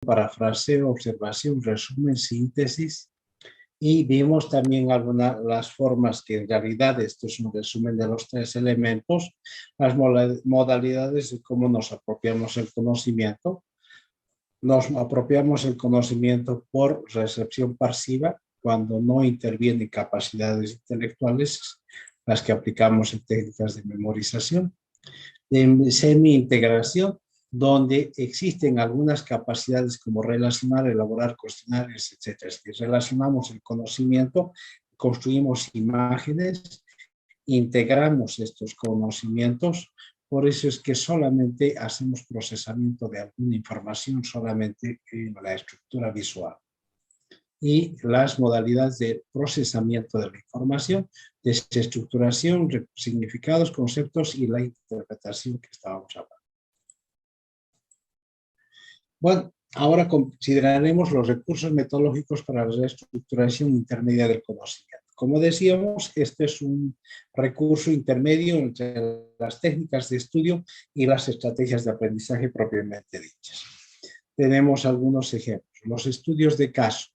parafraseo, observación, resumen, síntesis. Y vimos también algunas las formas que en realidad esto es un resumen de los tres elementos, las modalidades de cómo nos apropiamos el conocimiento. Nos apropiamos el conocimiento por recepción pasiva, cuando no intervienen capacidades intelectuales, las que aplicamos en técnicas de memorización. De semi-integración, donde existen algunas capacidades como relacionar, elaborar cuestionarios, etc. Es decir, relacionamos el conocimiento, construimos imágenes, integramos estos conocimientos. Por eso es que solamente hacemos procesamiento de alguna información solamente en la estructura visual. Y las modalidades de procesamiento de la información, desestructuración, significados, conceptos y la interpretación que estábamos hablando. Bueno, ahora consideraremos los recursos metodológicos para la reestructuración intermedia del conocimiento. Como decíamos, este es un recurso intermedio entre las técnicas de estudio y las estrategias de aprendizaje propiamente dichas. Tenemos algunos ejemplos. Los estudios de caso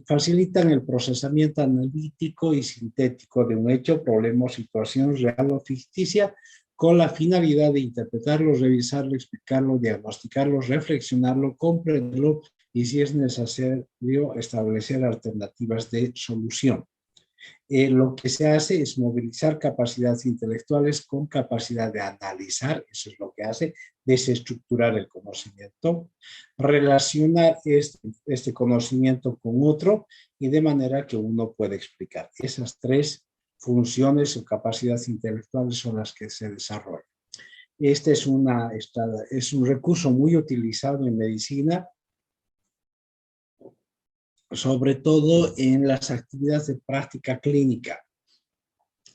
facilitan el procesamiento analítico y sintético de un hecho, problema o situación real o ficticia, con la finalidad de interpretarlo, revisarlo, explicarlo, diagnosticarlo, reflexionarlo, comprenderlo y, si es necesario, establecer alternativas de solución. Lo que se hace es movilizar capacidades intelectuales con capacidad de analizar, eso es lo que hace, desestructurar el conocimiento, relacionar este conocimiento con otro y de manera que uno puede explicar. Esas tres funciones o capacidades intelectuales son las que se desarrollan. Este es un recurso muy utilizado en medicina, sobre todo en las actividades de práctica clínica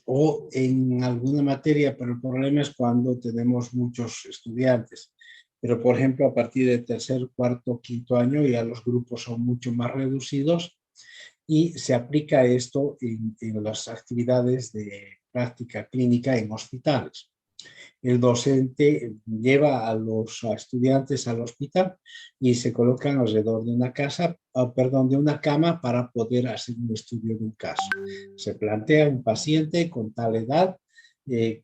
o en alguna materia, pero el problema es cuando tenemos muchos estudiantes. Pero, por ejemplo, a partir del tercer, cuarto, quinto año ya los grupos son mucho más reducidos y se aplica esto en las actividades de práctica clínica en hospitales. El docente lleva a los estudiantes al hospital y se colocan alrededor de de una cama para poder hacer un estudio de un caso. Se plantea un paciente con tal edad,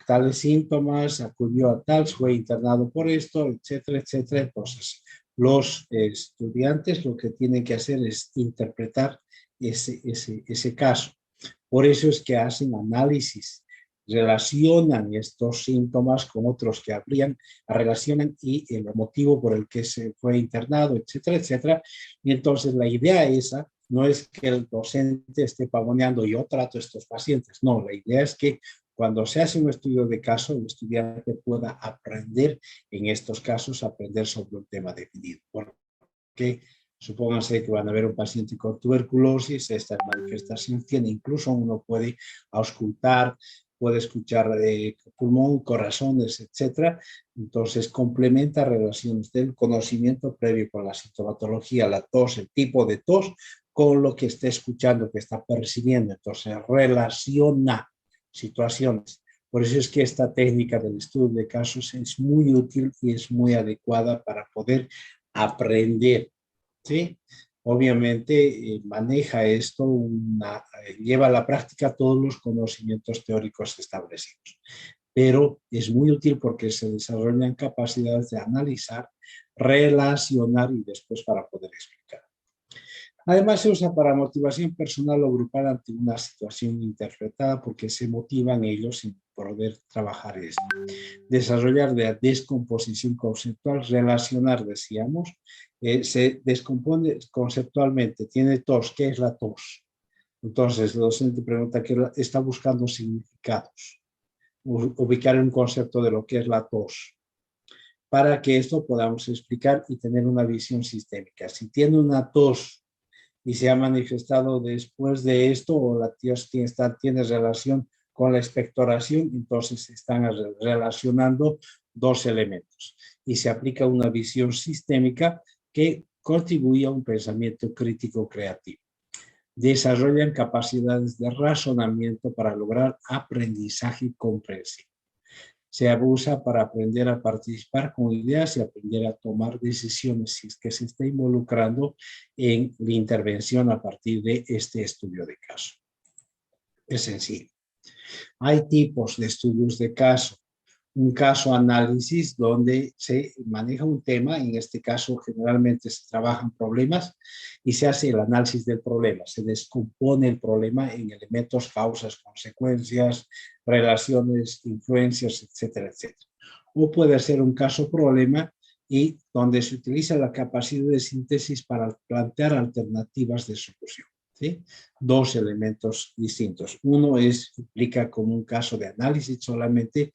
tales síntomas, acudió a tal, fue internado por esto, etcétera, etcétera. Entonces, los estudiantes lo que tienen que hacer es interpretar ese caso. Por eso es que hacen análisis, relacionan estos síntomas con otros que relacionan y el motivo por el que se fue internado, etcétera, etcétera. Y entonces la idea esa no es que el docente esté pavoneando, yo trato a estos pacientes. No, la idea es que cuando se hace un estudio de caso, el estudiante pueda aprender en estos casos, aprender sobre un tema definido. Porque supónganse que van a ver un paciente con tuberculosis, esta manifestación tiene, incluso uno puede auscultar, puede escuchar pulmón, corazones, etcétera. Entonces complementa relaciones del conocimiento previo con la sintomatología, la tos, el tipo de tos, con lo que está escuchando, que está percibiendo. Entonces relaciona situaciones. Por eso es que esta técnica del estudio de casos es muy útil y es muy adecuada para poder aprender, ¿sí? Obviamente maneja esto, lleva a la práctica todos los conocimientos teóricos establecidos, pero es muy útil porque se desarrollan capacidades de analizar, relacionar y después para poder explicar. Además se usa para motivación personal o grupal ante una situación interpretada porque se motivan ellos en poder trabajar esto. Desarrollar de descomposición conceptual, relacionar, decíamos, se descompone conceptualmente, tiene tos, ¿qué es la tos? Entonces el docente pregunta que está buscando significados, ubicar un concepto de lo que es la tos, para que esto podamos explicar y tener una visión sistémica. Si tiene una tos y se ha manifestado después de esto, o la tos tiene relación con la expectoración, entonces están relacionando dos elementos y se aplica una visión sistémica que contribuye a un pensamiento crítico creativo. Desarrollan capacidades de razonamiento para lograr aprendizaje comprensivo. se usa para aprender a participar con ideas y aprender a tomar decisiones si es que se está involucrando en la intervención a partir de este estudio de caso. Es sencillo. Hay tipos de estudios de caso. Un caso análisis donde se maneja un tema, en este caso generalmente se trabajan problemas y se hace el análisis del problema, se descompone el problema en elementos, causas, consecuencias, relaciones, influencias, etcétera, etcétera. O puede ser un caso problema y donde se utiliza la capacidad de síntesis para plantear alternativas de solución. ¿Sí? Dos elementos distintos. Uno implica como un caso de análisis solamente,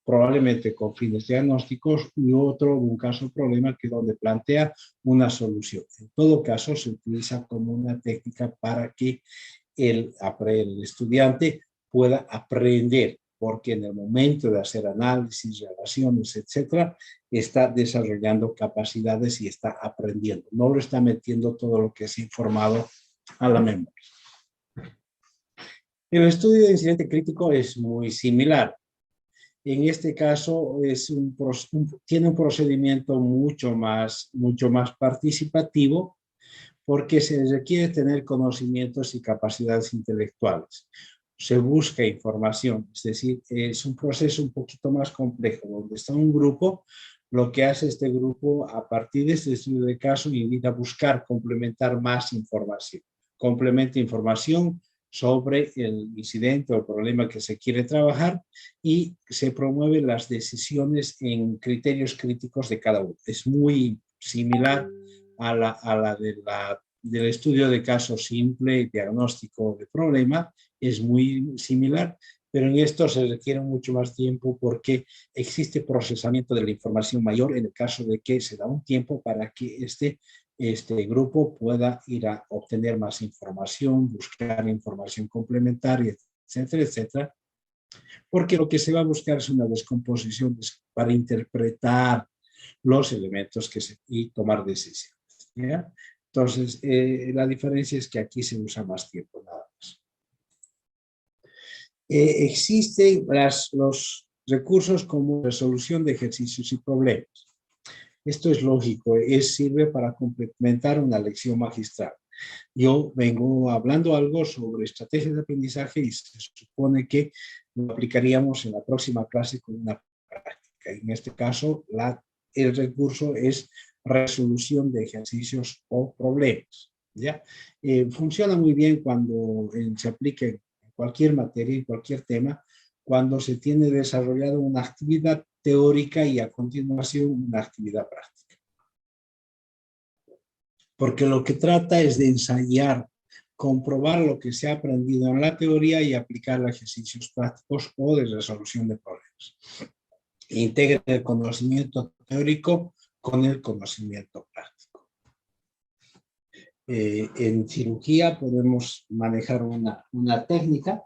probablemente con fines diagnósticos, y otro, un caso problema que donde plantea una solución. En todo caso, se utiliza como una técnica para que el estudiante pueda aprender, porque en el momento de hacer análisis, relaciones, etcétera, está desarrollando capacidades y está aprendiendo. No lo está metiendo todo lo que es informado a la memoria. El estudio de incidente crítico es muy similar. En este caso tiene un procedimiento mucho más participativo, porque se requiere tener conocimientos y capacidades intelectuales. Se busca información, es decir, es un proceso un poquito más complejo, donde está un grupo. Lo que hace este grupo a partir de este estudio de caso invita a buscar complementar más información. Complementa información sobre el incidente o el problema que se quiere trabajar y se promueven las decisiones en criterios críticos de cada uno. Es muy similar a la del estudio de caso simple y diagnóstico de problema, es muy similar, pero en esto se requiere mucho más tiempo porque existe procesamiento de la información mayor en el caso de que se da un tiempo para que este grupo pueda ir a obtener más información, buscar información complementaria, etcétera, etcétera, porque lo que se va a buscar es una descomposición para interpretar los elementos y tomar decisiones, ¿ya? Entonces, la diferencia es que aquí se usa más tiempo, nada más. Existen los recursos como resolución de ejercicios y problemas. Esto es lógico, sirve para complementar una lección magistral. Yo vengo hablando algo sobre estrategias de aprendizaje y se supone que lo aplicaríamos en la próxima clase con una práctica. En este caso, el recurso es resolución de ejercicios o problemas, ¿ya? Funciona muy bien cuando se aplica en cualquier materia, en cualquier tema, cuando se tiene desarrollado una actividad teórica y a continuación una actividad práctica. Porque lo que trata es de ensayar, comprobar lo que se ha aprendido en la teoría y aplicar a ejercicios prácticos o de resolución de problemas. Integra el conocimiento teórico con el conocimiento práctico. En cirugía podemos manejar una técnica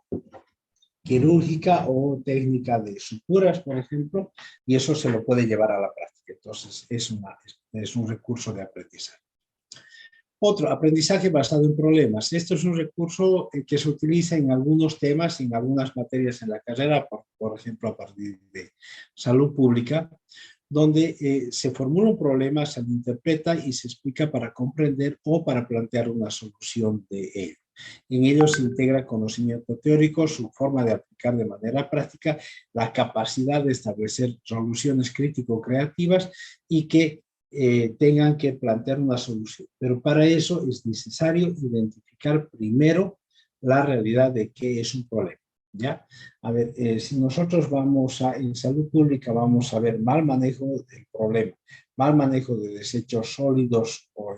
quirúrgica o técnica de suturas, por ejemplo, y eso se lo puede llevar a la práctica. Entonces, es un recurso de aprendizaje. Otro, aprendizaje basado en problemas. Esto es un recurso que se utiliza en algunos temas, en algunas materias en la carrera, por ejemplo, a partir de salud pública, donde se formula un problema, se lo interpreta y se explica para comprender o para plantear una solución de ello. En ello se integra conocimiento teórico, su forma de aplicar de manera práctica, la capacidad de establecer soluciones crítico-creativas y que tengan que plantear una solución. Pero para eso es necesario identificar primero la realidad de qué es un problema, ¿ya? A ver, si nosotros en salud pública vamos a ver mal manejo del problema, mal manejo de desechos sólidos o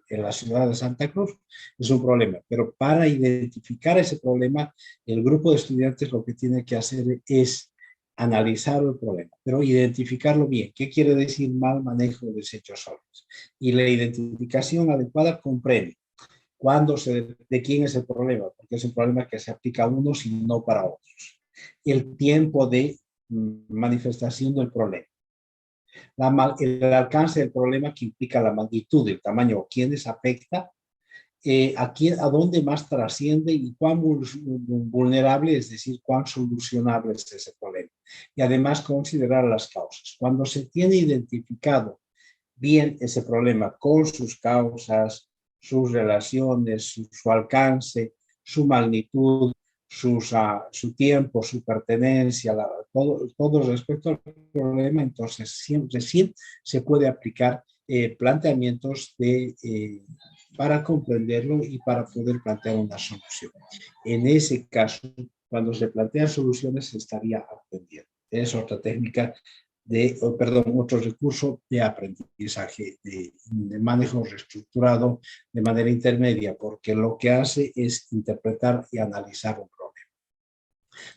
en la ciudad de Santa Cruz, es un problema. Pero para identificar ese problema, el grupo de estudiantes lo que tiene que hacer es analizar el problema, pero identificarlo bien. ¿Qué quiere decir mal manejo de desechos sólidos? Y la identificación adecuada comprende de quién es el problema, porque es un problema que se aplica a unos y no para otros. El tiempo de manifestación del problema. El alcance del problema, que implica la magnitud, el tamaño, o quiénes afecta, a dónde más trasciende y cuán vulnerable, es decir, cuán solucionable es ese problema. y además considerar las causas. Cuando se tiene identificado bien ese problema con sus causas, sus relaciones, su alcance, su magnitud, su tiempo, su pertenencia, todo respecto al problema, entonces siempre sí se puede aplicar planteamientos para comprenderlo y para poder plantear una solución. En ese caso, cuando se plantean soluciones, se estaría aprendiendo. Es otra técnica otro recurso de aprendizaje, de manejo reestructurado de manera intermedia, porque lo que hace es interpretar y analizar un problema.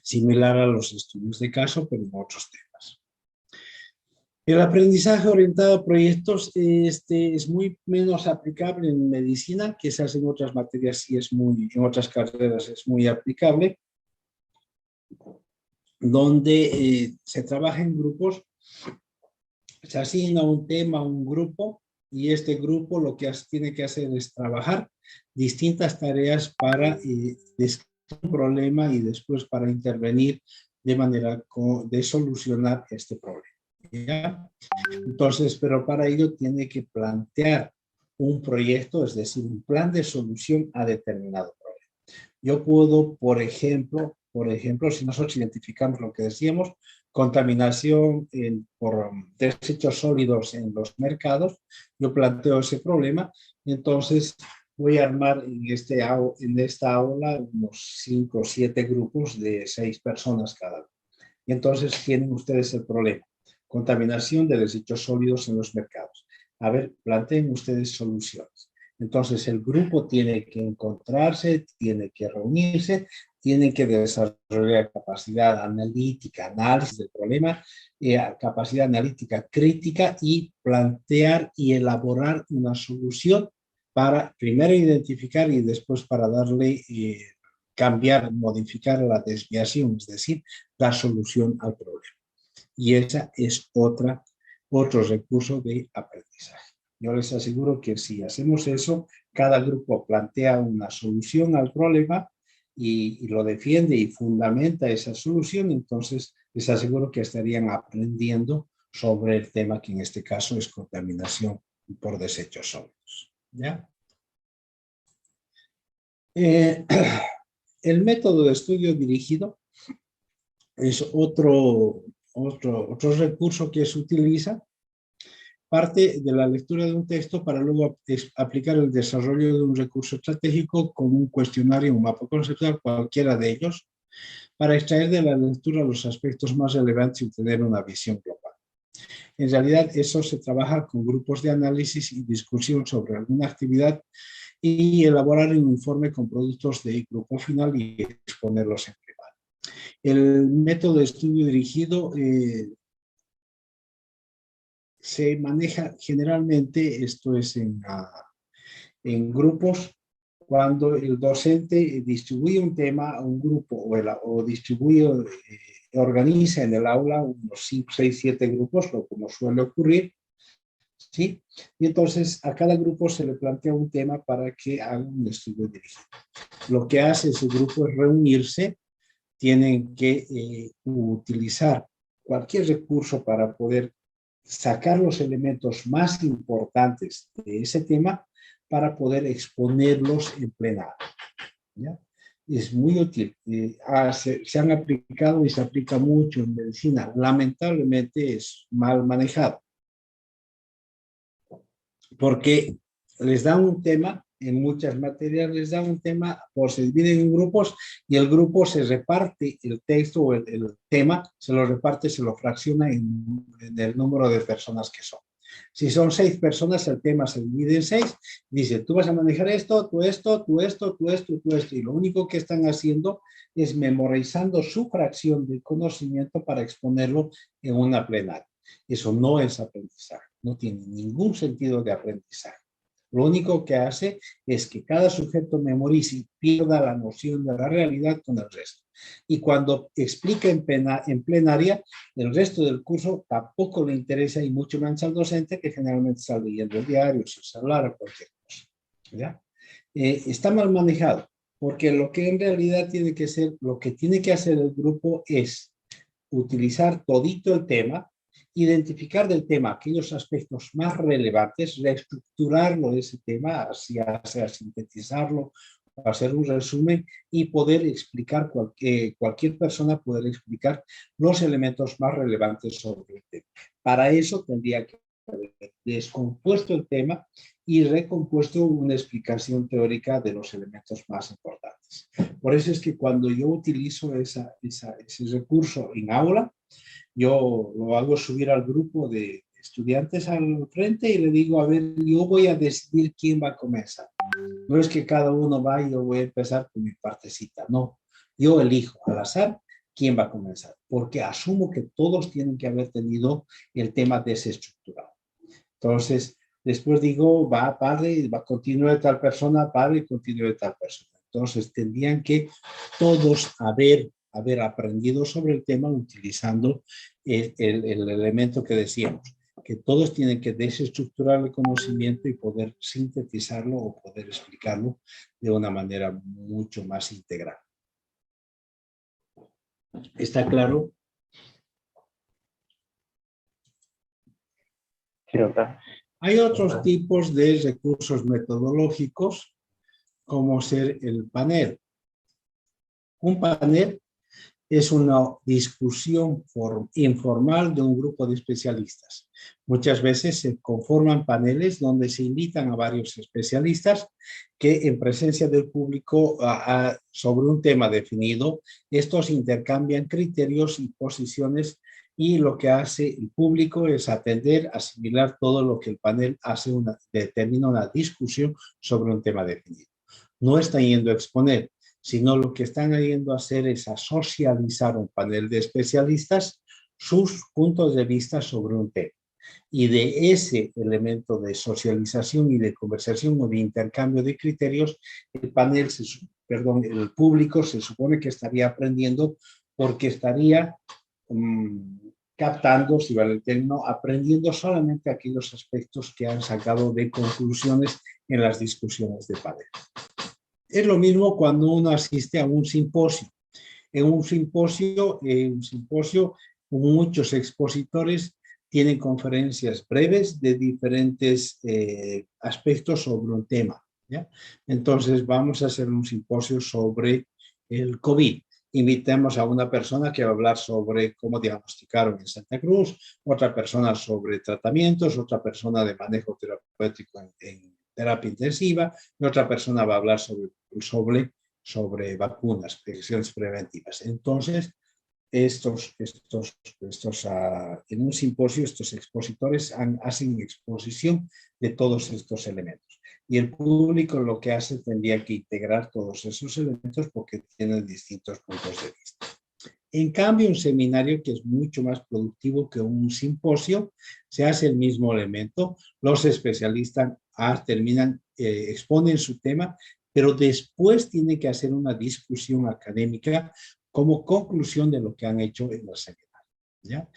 Similar a los estudios de caso, pero en otros temas. El aprendizaje orientado a proyectos es muy menos aplicable en medicina, quizás en otras materias sí en otras carreras es muy aplicable, donde se trabaja en grupos, se asigna un tema a un grupo y este grupo lo que tiene que hacer es trabajar distintas tareas para describir un problema y después para intervenir de manera de solucionar este problema. ¿Ya? Entonces, pero para ello tiene que plantear un proyecto, es decir, un plan de solución a determinado problema. Yo puedo, por ejemplo, si nosotros identificamos lo que decíamos, contaminación por desechos sólidos en los mercados, yo planteo ese problema, entonces voy a armar en esta aula unos 5 o 7 grupos de 6 personas cada uno. Y entonces tienen ustedes el problema. Contaminación de desechos sólidos en los mercados. A ver, planteen ustedes soluciones. Entonces el grupo tiene que encontrarse, tiene que reunirse, tiene que desarrollar capacidad analítica, análisis del problema, capacidad analítica crítica y plantear y elaborar una solución para primero identificar y después para darle, cambiar, modificar la desviación, es decir, dar solución al problema. Y esa es otro recurso de aprendizaje. Yo les aseguro que si hacemos eso, cada grupo plantea una solución al problema y lo defiende y fundamenta esa solución, entonces les aseguro que estarían aprendiendo sobre el tema que en este caso es contaminación por desechos sólidos. ¿Ya? El método de estudio dirigido es otro recurso que se utiliza, parte de la lectura de un texto para luego aplicar el desarrollo de un recurso estratégico con un cuestionario, un mapa conceptual, cualquiera de ellos, para extraer de la lectura los aspectos más relevantes y tener una visión global. En realidad, eso se trabaja con grupos de análisis y discusión sobre alguna actividad y elaborar un informe con productos de grupo final y exponerlos en privado. El método de estudio dirigido se maneja generalmente, esto es en grupos, cuando el docente distribuye un tema a un grupo organiza en el aula unos 5, 6, 7 grupos, como suele ocurrir, ¿sí? Y entonces a cada grupo se le plantea un tema para que haga un estudio dirigido. Lo que hace ese grupo es reunirse, tienen que utilizar cualquier recurso para poder sacar los elementos más importantes de ese tema para poder exponerlos en plenario. ¿Ya? Es muy útil. Se han aplicado y se aplica mucho en medicina. Lamentablemente es mal manejado. Porque les da un tema, en muchas materias les da un tema, se dividen en grupos y el grupo se reparte el texto o el tema, se lo reparte, se lo fracciona en el número de personas que son. Si son 6 personas, el tema se divide en 6, dice, tú vas a manejar esto, tú esto, tú esto, tú esto, tú esto, y lo único que están haciendo es memorizando su fracción de conocimiento para exponerlo en una plenaria. Eso no es aprendizaje, no tiene ningún sentido de aprendizaje. Lo único que hace es que cada sujeto memorice y pierda la noción de la realidad con el resto. Y cuando explica en plenaria, el resto del curso tampoco le interesa y mucho menos al docente, que generalmente está leyendo el diario, su celular o cualquier cosa. ¿Ya? Está mal manejado, porque lo que en realidad tiene que ser, lo que tiene que hacer el grupo es utilizar todito el tema, identificar del tema aquellos aspectos más relevantes, reestructurarlo de ese tema, ya sea sintetizarlo, hacer un resumen y poder explicar, cualquier persona poder explicar los elementos más relevantes sobre el tema. Para eso tendría que haber descompuesto el tema y recompuesto una explicación teórica de los elementos más importantes. Por eso es que cuando yo utilizo ese recurso en aula, yo lo hago subir al grupo de estudiantes al frente y le digo, a ver, yo voy a decidir quién va a comenzar. No es que cada uno va y yo voy a empezar con mi partecita, no. Yo elijo al azar quién va a comenzar, porque asumo que todos tienen que haber tenido el tema desestructurado. Entonces, después digo, va padre, va continúe de tal persona, padre, continúe de tal persona. Entonces, tendrían que todos haber aprendido sobre el tema utilizando el elemento que decíamos, que todos tienen que desestructurar el conocimiento y poder sintetizarlo o poder explicarlo de una manera mucho más integral. ¿Está claro? Sí, doctor. Hay otros tipos de recursos metodológicos, como ser el panel. Un panel es una discusión informal de un grupo de especialistas. Muchas veces se conforman paneles donde se invitan a varios especialistas que en presencia del público sobre un tema definido, estos intercambian criterios y posiciones y lo que hace el público es atender, asimilar todo lo que el panel hace, determina una discusión sobre un tema definido. No están yendo a exponer, sino lo que están yendo a hacer es a socializar un panel de especialistas sus puntos de vista sobre un tema. Y de ese elemento de socialización y de conversación o de intercambio de criterios, el panel, el público se supone que estaría aprendiendo porque estaría captando, si vale el término, aprendiendo solamente aquellos aspectos que han sacado de conclusiones en las discusiones de panel. Es lo mismo cuando uno asiste a un simposio. En un simposio muchos expositores tienen conferencias breves de diferentes aspectos sobre un tema, ¿ya? Entonces vamos a hacer un simposio sobre el COVID. Invitamos a una persona que va a hablar sobre cómo diagnosticaron en Santa Cruz, otra persona sobre tratamientos, otra persona de manejo terapéutico en terapia intensiva, y otra persona va a hablar sobre vacunas, infecciones preventivas. Entonces, en un simposio, estos expositores hacen exposición de todos estos elementos. Y el público lo que hace tendría que integrar todos esos elementos porque tienen distintos puntos de vista. En cambio, un seminario que es mucho más productivo que un simposio, se hace el mismo elemento, los especialistas exponen su tema, pero después tienen que hacer una discusión académica como conclusión de lo que han hecho en el seminario, ¿ya?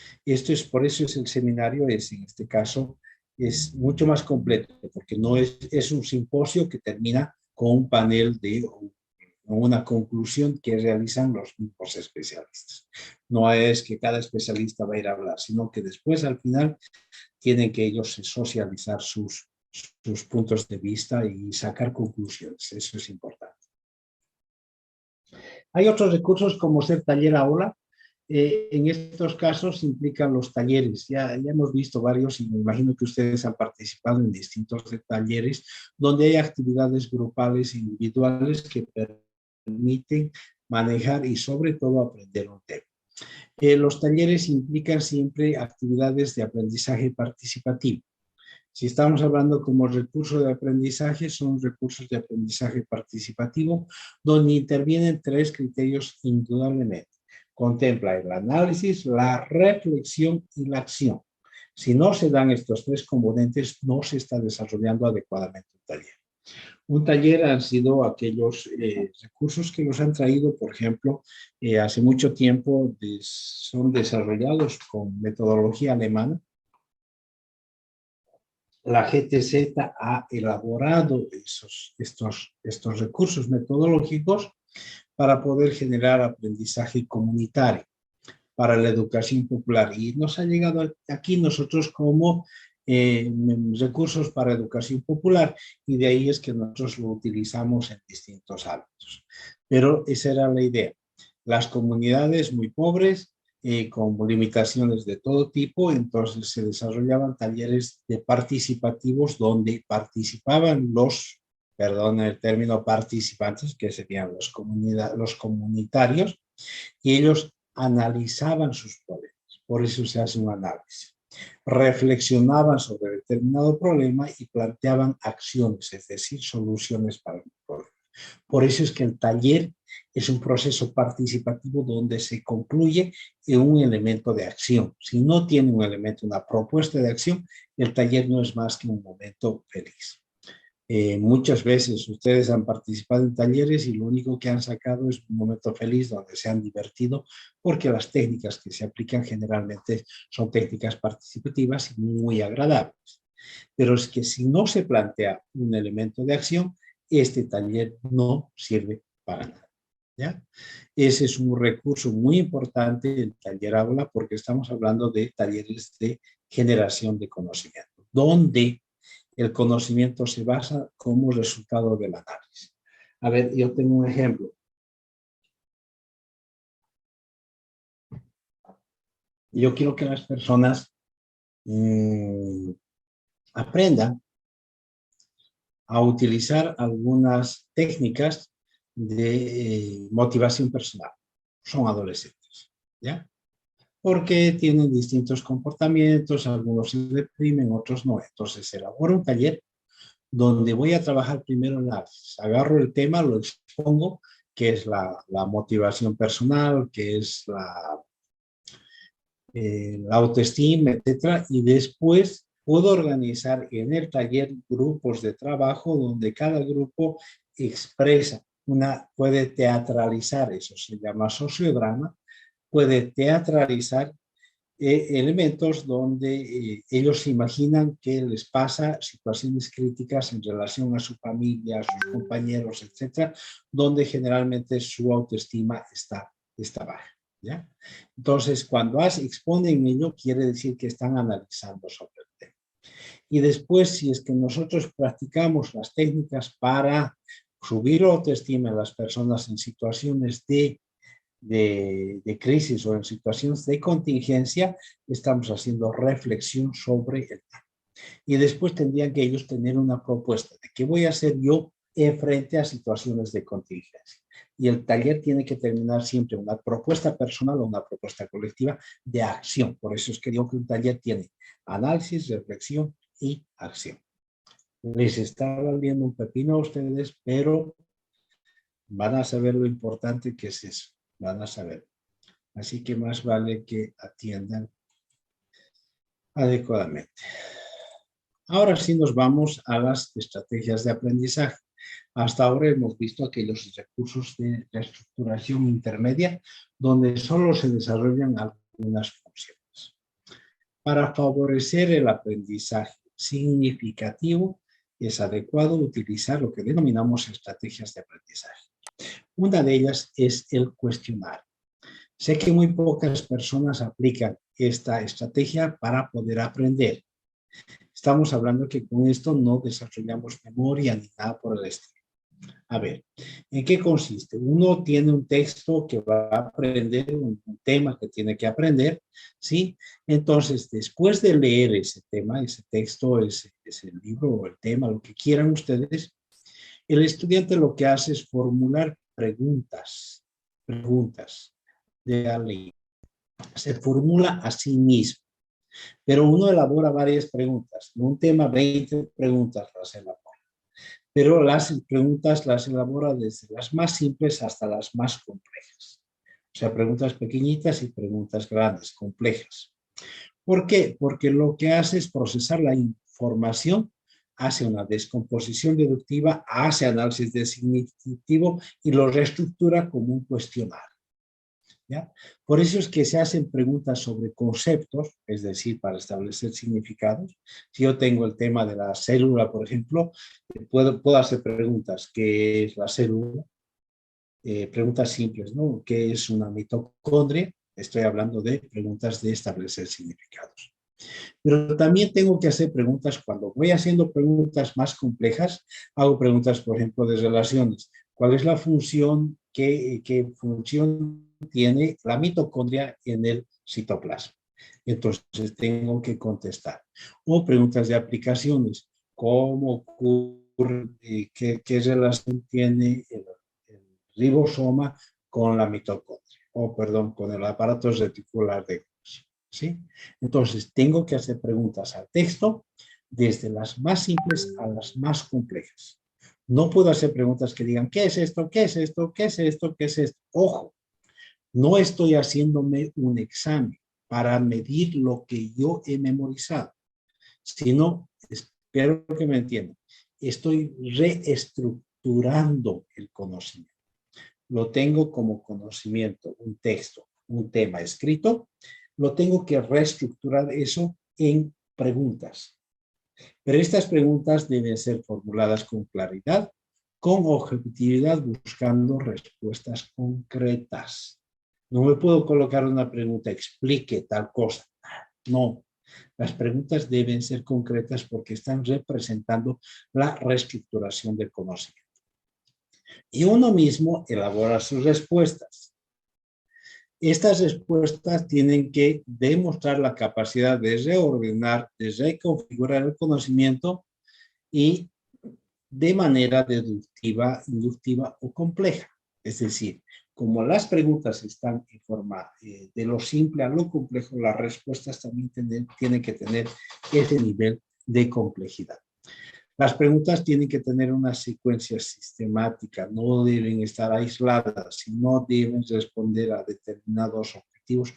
Por eso es el seminario, en este caso, es mucho más completo, porque no es un simposio que termina con un panel una conclusión que realizan los mismos especialistas. No es que cada especialista va a ir a hablar, sino que después, al final, tienen que ellos socializar sus puntos de vista y sacar conclusiones. Eso es importante. Hay otros recursos como ser taller aula. En estos casos implican los talleres. Ya hemos visto varios y me imagino que ustedes han participado en distintos talleres donde hay actividades grupales e individuales que permiten manejar y sobre todo aprender un tema. Los talleres implican siempre actividades de aprendizaje participativo. Si estamos hablando como recurso de aprendizaje, son recursos de aprendizaje participativo donde intervienen 3 criterios indudablemente. Contempla el análisis, la reflexión y la acción. Si no se dan estos 3 componentes, no se está desarrollando adecuadamente un taller. Un taller han sido aquellos recursos que nos han traído, por ejemplo, hace mucho tiempo son desarrollados con metodología alemana. La GTZ ha elaborado estos recursos metodológicos para poder generar aprendizaje comunitario. para la educación popular. Y nos ha llegado aquí nosotros como recursos para educación popular, y de ahí es que nosotros lo utilizamos en distintos ámbitos. Pero esa era la idea. Las comunidades muy pobres, con limitaciones de todo tipo, entonces se desarrollaban talleres de participativos donde participaban los, perdón el término participantes, que serían los comunitarios, y ellos analizaban sus problemas. Por eso se hace un análisis. Reflexionaban sobre determinado problema y planteaban acciones, es decir, soluciones para el problema. Por eso es que el taller es un proceso participativo donde se concluye en un elemento de acción. Si no tiene un elemento, una propuesta de acción, el taller no es más que un momento feliz. Muchas veces ustedes han participado en talleres y lo único que han sacado es un momento feliz donde se han divertido, porque las técnicas que se aplican generalmente son técnicas participativas y muy agradables. Pero es que si no se plantea un elemento de acción, este taller no sirve para nada, ¿ya? Ese es un recurso muy importante del taller aula, porque estamos hablando de talleres de generación de conocimiento, donde el conocimiento se basa como resultado del análisis. A ver, yo tengo un ejemplo. Yo quiero que las personas aprendan a utilizar algunas técnicas de motivación personal. Son adolescentes, ¿ya? Porque tienen distintos comportamientos, algunos se deprimen, otros no. Entonces, elaboro un taller donde voy a trabajar primero en análisis. Agarro el tema, lo expongo, que es la motivación personal, que es la autoestima, etcétera, y después puedo organizar en el taller grupos de trabajo donde cada grupo expresa puede teatralizar, eso se llama sociodrama, puede teatralizar elementos donde ellos se imaginan que les pasa situaciones críticas en relación a su familia, a sus compañeros, etcétera, donde generalmente su autoestima está baja, ¿ya? Entonces, cuando exponen ello, quiere decir que están analizando sobre el tema. Y después, si es que nosotros practicamos las técnicas para subir la autoestima en las personas en situaciones de crisis o en situaciones de contingencia, estamos haciendo reflexión sobre el tema. Y después tendrían que ellos tener una propuesta de qué voy a hacer yo frente a situaciones de contingencia. Y el taller tiene que terminar siempre una propuesta personal o una propuesta colectiva de acción. Por eso es que digo que un taller tiene análisis, reflexión y acción. Les está valiendo un pepino a ustedes, pero van a saber lo importante que es eso. Van a saber. Así que más vale que atiendan adecuadamente. Ahora sí nos vamos a las estrategias de aprendizaje. Hasta ahora hemos visto aquellos recursos de reestructuración intermedia donde solo se desarrollan algunas funciones. Para favorecer el aprendizaje significativo, es adecuado utilizar lo que denominamos estrategias de aprendizaje. Una de ellas es el cuestionario. Sé que muy pocas personas aplican esta estrategia para poder aprender. Estamos hablando que con esto no desarrollamos memoria ni nada por el estilo. A ver, ¿en qué consiste? Uno tiene un texto que va a aprender, un tema que tiene que aprender, ¿sí? Entonces, después de leer ese tema, ese texto, ese libro o el tema, lo que quieran ustedes, el estudiante lo que hace es formular preguntas de la ley. Se formula a sí mismo, pero uno elabora varias preguntas. En un tema, 20 preguntas las elabora, pero las preguntas las elabora desde las más simples hasta las más complejas. O sea, preguntas pequeñitas y preguntas grandes, complejas. ¿Por qué? Porque lo que hace es procesar la información, hace una descomposición deductiva, hace análisis descriptivo y lo reestructura como un cuestionario, ¿ya? Por eso es que se hacen preguntas sobre conceptos, es decir, para establecer significados. Si yo tengo el tema de la célula, por ejemplo, puedo hacer preguntas. ¿Qué es la célula? Preguntas simples, ¿no? ¿Qué es una mitocondria? Estoy hablando de preguntas de establecer significados. Pero también tengo que hacer preguntas cuando voy haciendo preguntas más complejas. Hago preguntas, por ejemplo, de relaciones. ¿Cuál es la función, qué función tiene la mitocondria en el citoplasma? Entonces tengo que contestar. O preguntas de aplicaciones. ¿Cómo ocurre, qué relación tiene el ribosoma con la mitocondria? O, perdón, con el aparato reticular de Golgi, ¿sí? Entonces, tengo que hacer preguntas al texto desde las más simples a las más complejas. No puedo hacer preguntas que digan, ¿qué es esto? ¿Qué es esto? ¿Qué es esto? ¿Qué es esto? Ojo, no estoy haciéndome un examen para medir lo que yo he memorizado, sino, espero que me entiendan, estoy reestructurando el conocimiento. Lo tengo como conocimiento, un texto, un tema escrito, lo tengo que reestructurar eso en preguntas. Pero estas preguntas deben ser formuladas con claridad, con objetividad, buscando respuestas concretas. No me puedo colocar una pregunta, explique tal cosa. No, las preguntas deben ser concretas porque están representando la reestructuración del conocimiento. Y uno mismo elabora sus respuestas. Estas respuestas tienen que demostrar la capacidad de reordenar, de reconfigurar el conocimiento y de manera deductiva, inductiva o compleja. Es decir, como las preguntas están en forma de lo simple a lo complejo, las respuestas también tienen que tener ese nivel de complejidad. Las preguntas tienen que tener una secuencia sistemática, no deben estar aisladas, sino deben responder a determinados objetivos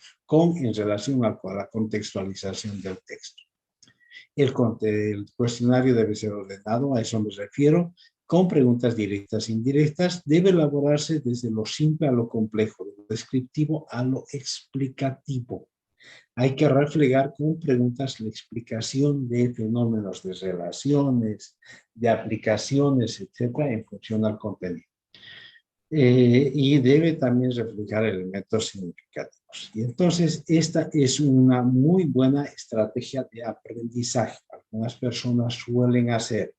en relación a la contextualización del texto. El cuestionario debe ser ordenado, a eso me refiero, con preguntas directas e indirectas. Debe elaborarse desde lo simple a lo complejo, de lo descriptivo a lo explicativo. Hay que reflejar con preguntas la explicación de fenómenos, de relaciones, de aplicaciones, etcétera, en función al contenido. Y debe también reflejar elementos significativos. Y entonces, esta es una muy buena estrategia de aprendizaje. Algunas personas suelen hacer.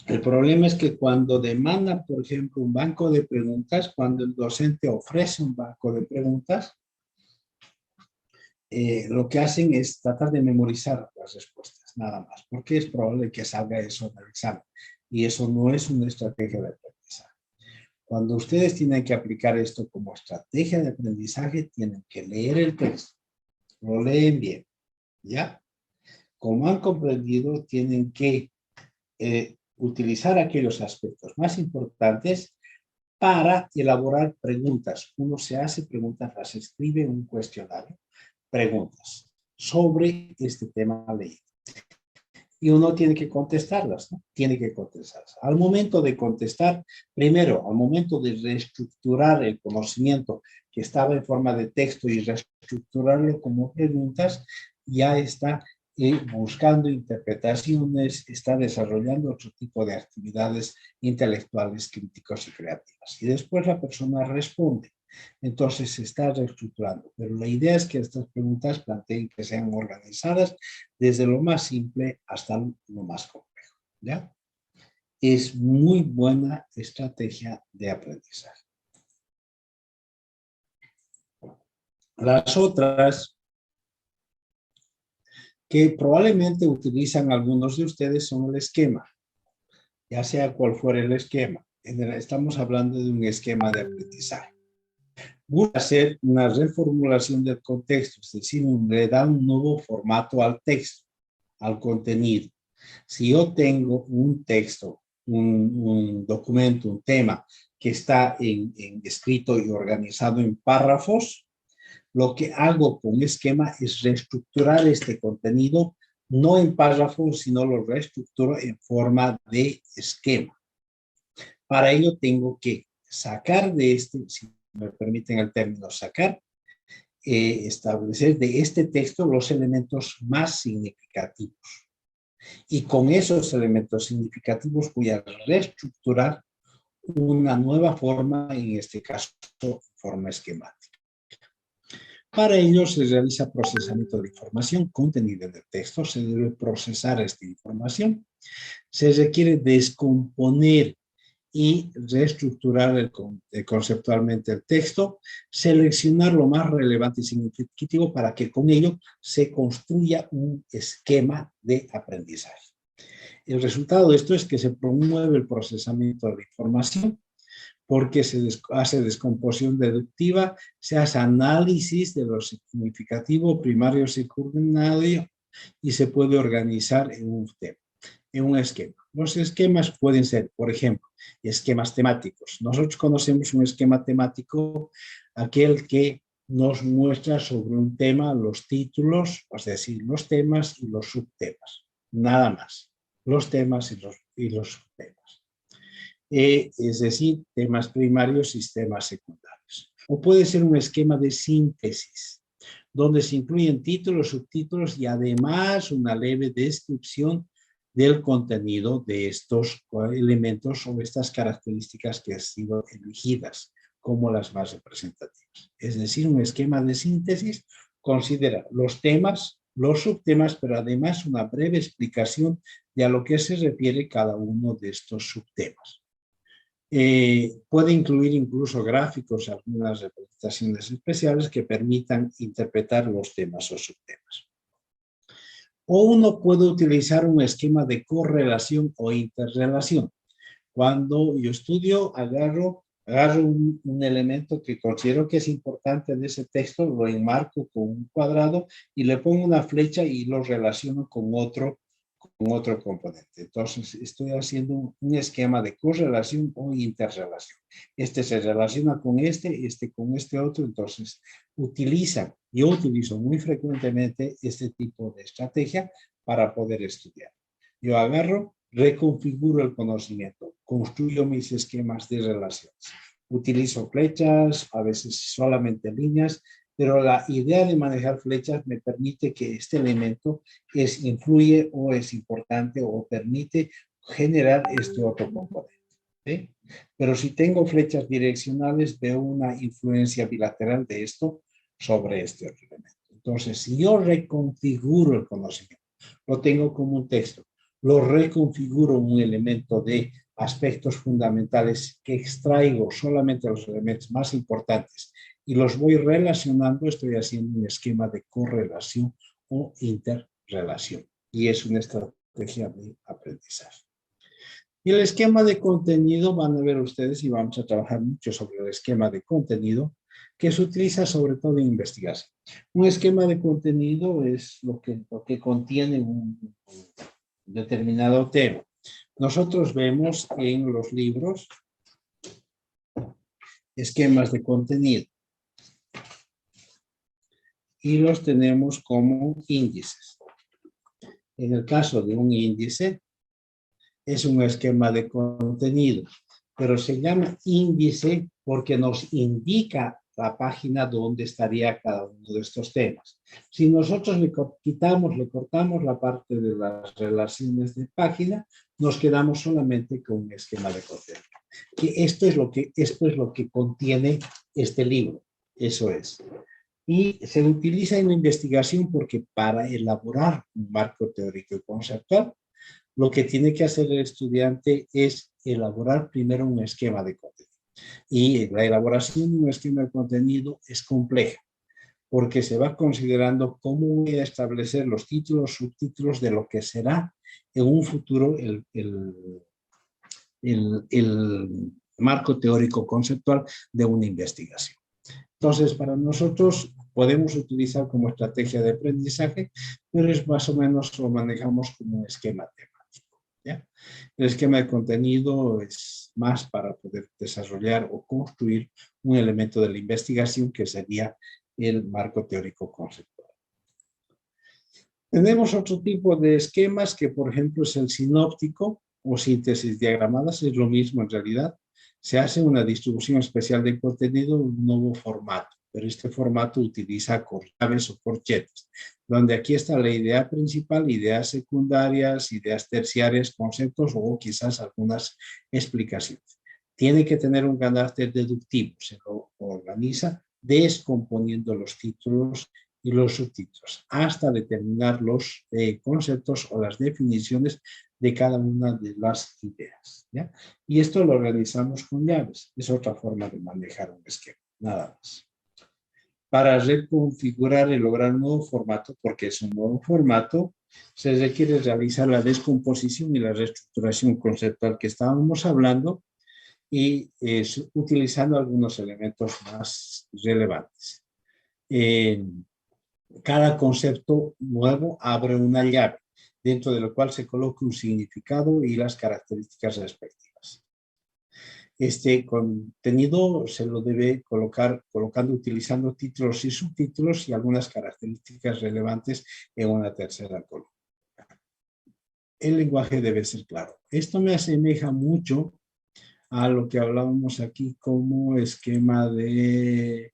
El problema es que cuando demandan, por ejemplo, un banco de preguntas, cuando el docente ofrece un banco de preguntas, lo que hacen es tratar de memorizar las respuestas, nada más, porque es probable que salga eso en el examen. Y eso no es una estrategia de aprendizaje. Cuando ustedes tienen que aplicar esto como estrategia de aprendizaje, tienen que leer el texto. Lo leen bien, ¿ya? Como han comprendido, tienen que utilizar aquellos aspectos más importantes para elaborar preguntas. Uno se hace preguntas, las escribe en un cuestionario, preguntas sobre este tema leído. Y uno tiene que contestarlas, ¿no? Tiene que contestarlas. Al momento de contestar, primero, al momento de reestructurar el conocimiento que estaba en forma de texto y reestructurarlo como preguntas, ya está buscando interpretaciones, está desarrollando otro tipo de actividades intelectuales, críticas y creativas. Y después la persona responde. Entonces se está reestructurando, pero la idea es que estas preguntas planteen que sean organizadas desde lo más simple hasta lo más complejo, ¿ya? Es muy buena estrategia de aprendizaje. Las otras que probablemente utilizan algunos de ustedes son el esquema, ya sea cual fuera el esquema. Estamos hablando de un esquema de aprendizaje. Busca hacer una reformulación del contexto, es decir, le da un nuevo formato al texto, al contenido. Si yo tengo un texto, un documento, un tema que está escrito y organizado en párrafos, lo que hago con esquema es reestructurar este contenido, no en párrafos, sino lo reestructuro en forma de esquema. Para ello tengo que sacar de si me permiten el término sacar, establecer de este texto los elementos más significativos. Y con esos elementos significativos voy a reestructurar una nueva forma, en este caso, forma esquemática. Para ello se realiza procesamiento de información contenida en el texto, se debe procesar esta información, se requiere descomponer y reestructurar conceptualmente el texto, seleccionar lo más relevante y significativo para que con ello se construya un esquema de aprendizaje. El resultado de esto es que se promueve el procesamiento de la información porque se hace descomposición deductiva, se hace análisis de lo significativo, primario, secundario y se puede organizar en un tema, en un esquema. Los esquemas pueden ser, por ejemplo, esquemas temáticos. Nosotros conocemos un esquema temático, aquel que nos muestra sobre un tema los títulos, es decir, los temas y los subtemas. Nada más. Los temas y los subtemas. Es decir, temas primarios y temas secundarios. O puede ser un esquema de síntesis, donde se incluyen títulos, subtítulos y además una leve descripción del contenido de estos elementos o estas características que han sido elegidas como las más representativas. Es decir, un esquema de síntesis considera los temas, los subtemas, pero además una breve explicación de a lo que se refiere cada uno de estos subtemas. Puede incluir incluso gráficos, algunas representaciones especiales que permitan interpretar los temas o subtemas. O uno puede utilizar un esquema de correlación o interrelación. Cuando yo estudio, agarro un elemento que considero que es importante de ese texto, lo enmarco con un cuadrado y le pongo una flecha y lo relaciono con otro componente. Entonces, estoy haciendo un esquema de correlación o interrelación. Este se relaciona con este con este otro, entonces yo utilizo muy frecuentemente este tipo de estrategia para poder estudiar. Yo agarro, reconfiguro el conocimiento, construyo mis esquemas de relaciones. Utilizo flechas, a veces solamente líneas, pero la idea de manejar flechas me permite que este elemento influye o es importante o permite generar este otro componente. ¿Sí? Pero si tengo flechas direccionales, veo una influencia bilateral de esto sobre este otro elemento. Entonces, si yo reconfiguro el conocimiento, lo tengo como un texto, lo reconfiguro un elemento de aspectos fundamentales que extraigo solamente los elementos más importantes y los voy relacionando, estoy haciendo un esquema de correlación o interrelación. Y es una estrategia de aprendizaje. Y el esquema de contenido, van a ver ustedes y vamos a trabajar mucho sobre el esquema de contenido, que se utiliza sobre todo en investigación. Un esquema de contenido es lo que contiene un determinado tema. Nosotros vemos en los libros esquemas de contenido y los tenemos como índices. En el caso de un índice, es un esquema de contenido, pero se llama índice porque nos indica la página donde estaría cada uno de estos temas. Si nosotros le cortamos la parte de las relaciones de página, nos quedamos solamente con un esquema de contenido. Que esto es lo que contiene este libro, eso es. Y se utiliza en la investigación porque para elaborar un marco teórico y conceptual, lo que tiene que hacer el estudiante es elaborar primero un esquema de contenido. Y la elaboración de un esquema de contenido es compleja, porque se va considerando cómo voy a establecer los títulos, subtítulos de lo que será en un futuro el marco teórico conceptual de una investigación. Entonces, para nosotros podemos utilizar como estrategia de aprendizaje, pero es más o menos lo manejamos como un esquema temático. ¿Ya? El esquema de contenido es más para poder desarrollar o construir un elemento de la investigación que sería el marco teórico conceptual. Tenemos otro tipo de esquemas que, por ejemplo, es el sinóptico o síntesis diagramadas, es lo mismo en realidad. Se hace una distribución especial de contenido en un nuevo formato, pero este formato utiliza claves o corchetes, donde aquí está la idea principal, ideas secundarias, ideas terciarias, conceptos o quizás algunas explicaciones. tiene que tener un carácter deductivo, se lo organiza descomponiendo los títulos y los subtítulos hasta determinar los conceptos o las definiciones de cada una de las ideas, ¿ya? Y esto lo realizamos con llaves, es otra forma de manejar un esquema, nada más. Para reconfigurar y lograr un nuevo formato, porque es un nuevo formato, se requiere realizar la descomposición y la reestructuración conceptual que estábamos hablando y utilizando algunos elementos más relevantes. Cada concepto nuevo abre una llave, dentro de lo cual se coloca un significado y las características respectivas. Este contenido se lo debe colocando, utilizando títulos y subtítulos y algunas características relevantes en una tercera columna. El lenguaje debe ser claro. Esto me asemeja mucho a lo que hablábamos aquí como esquema de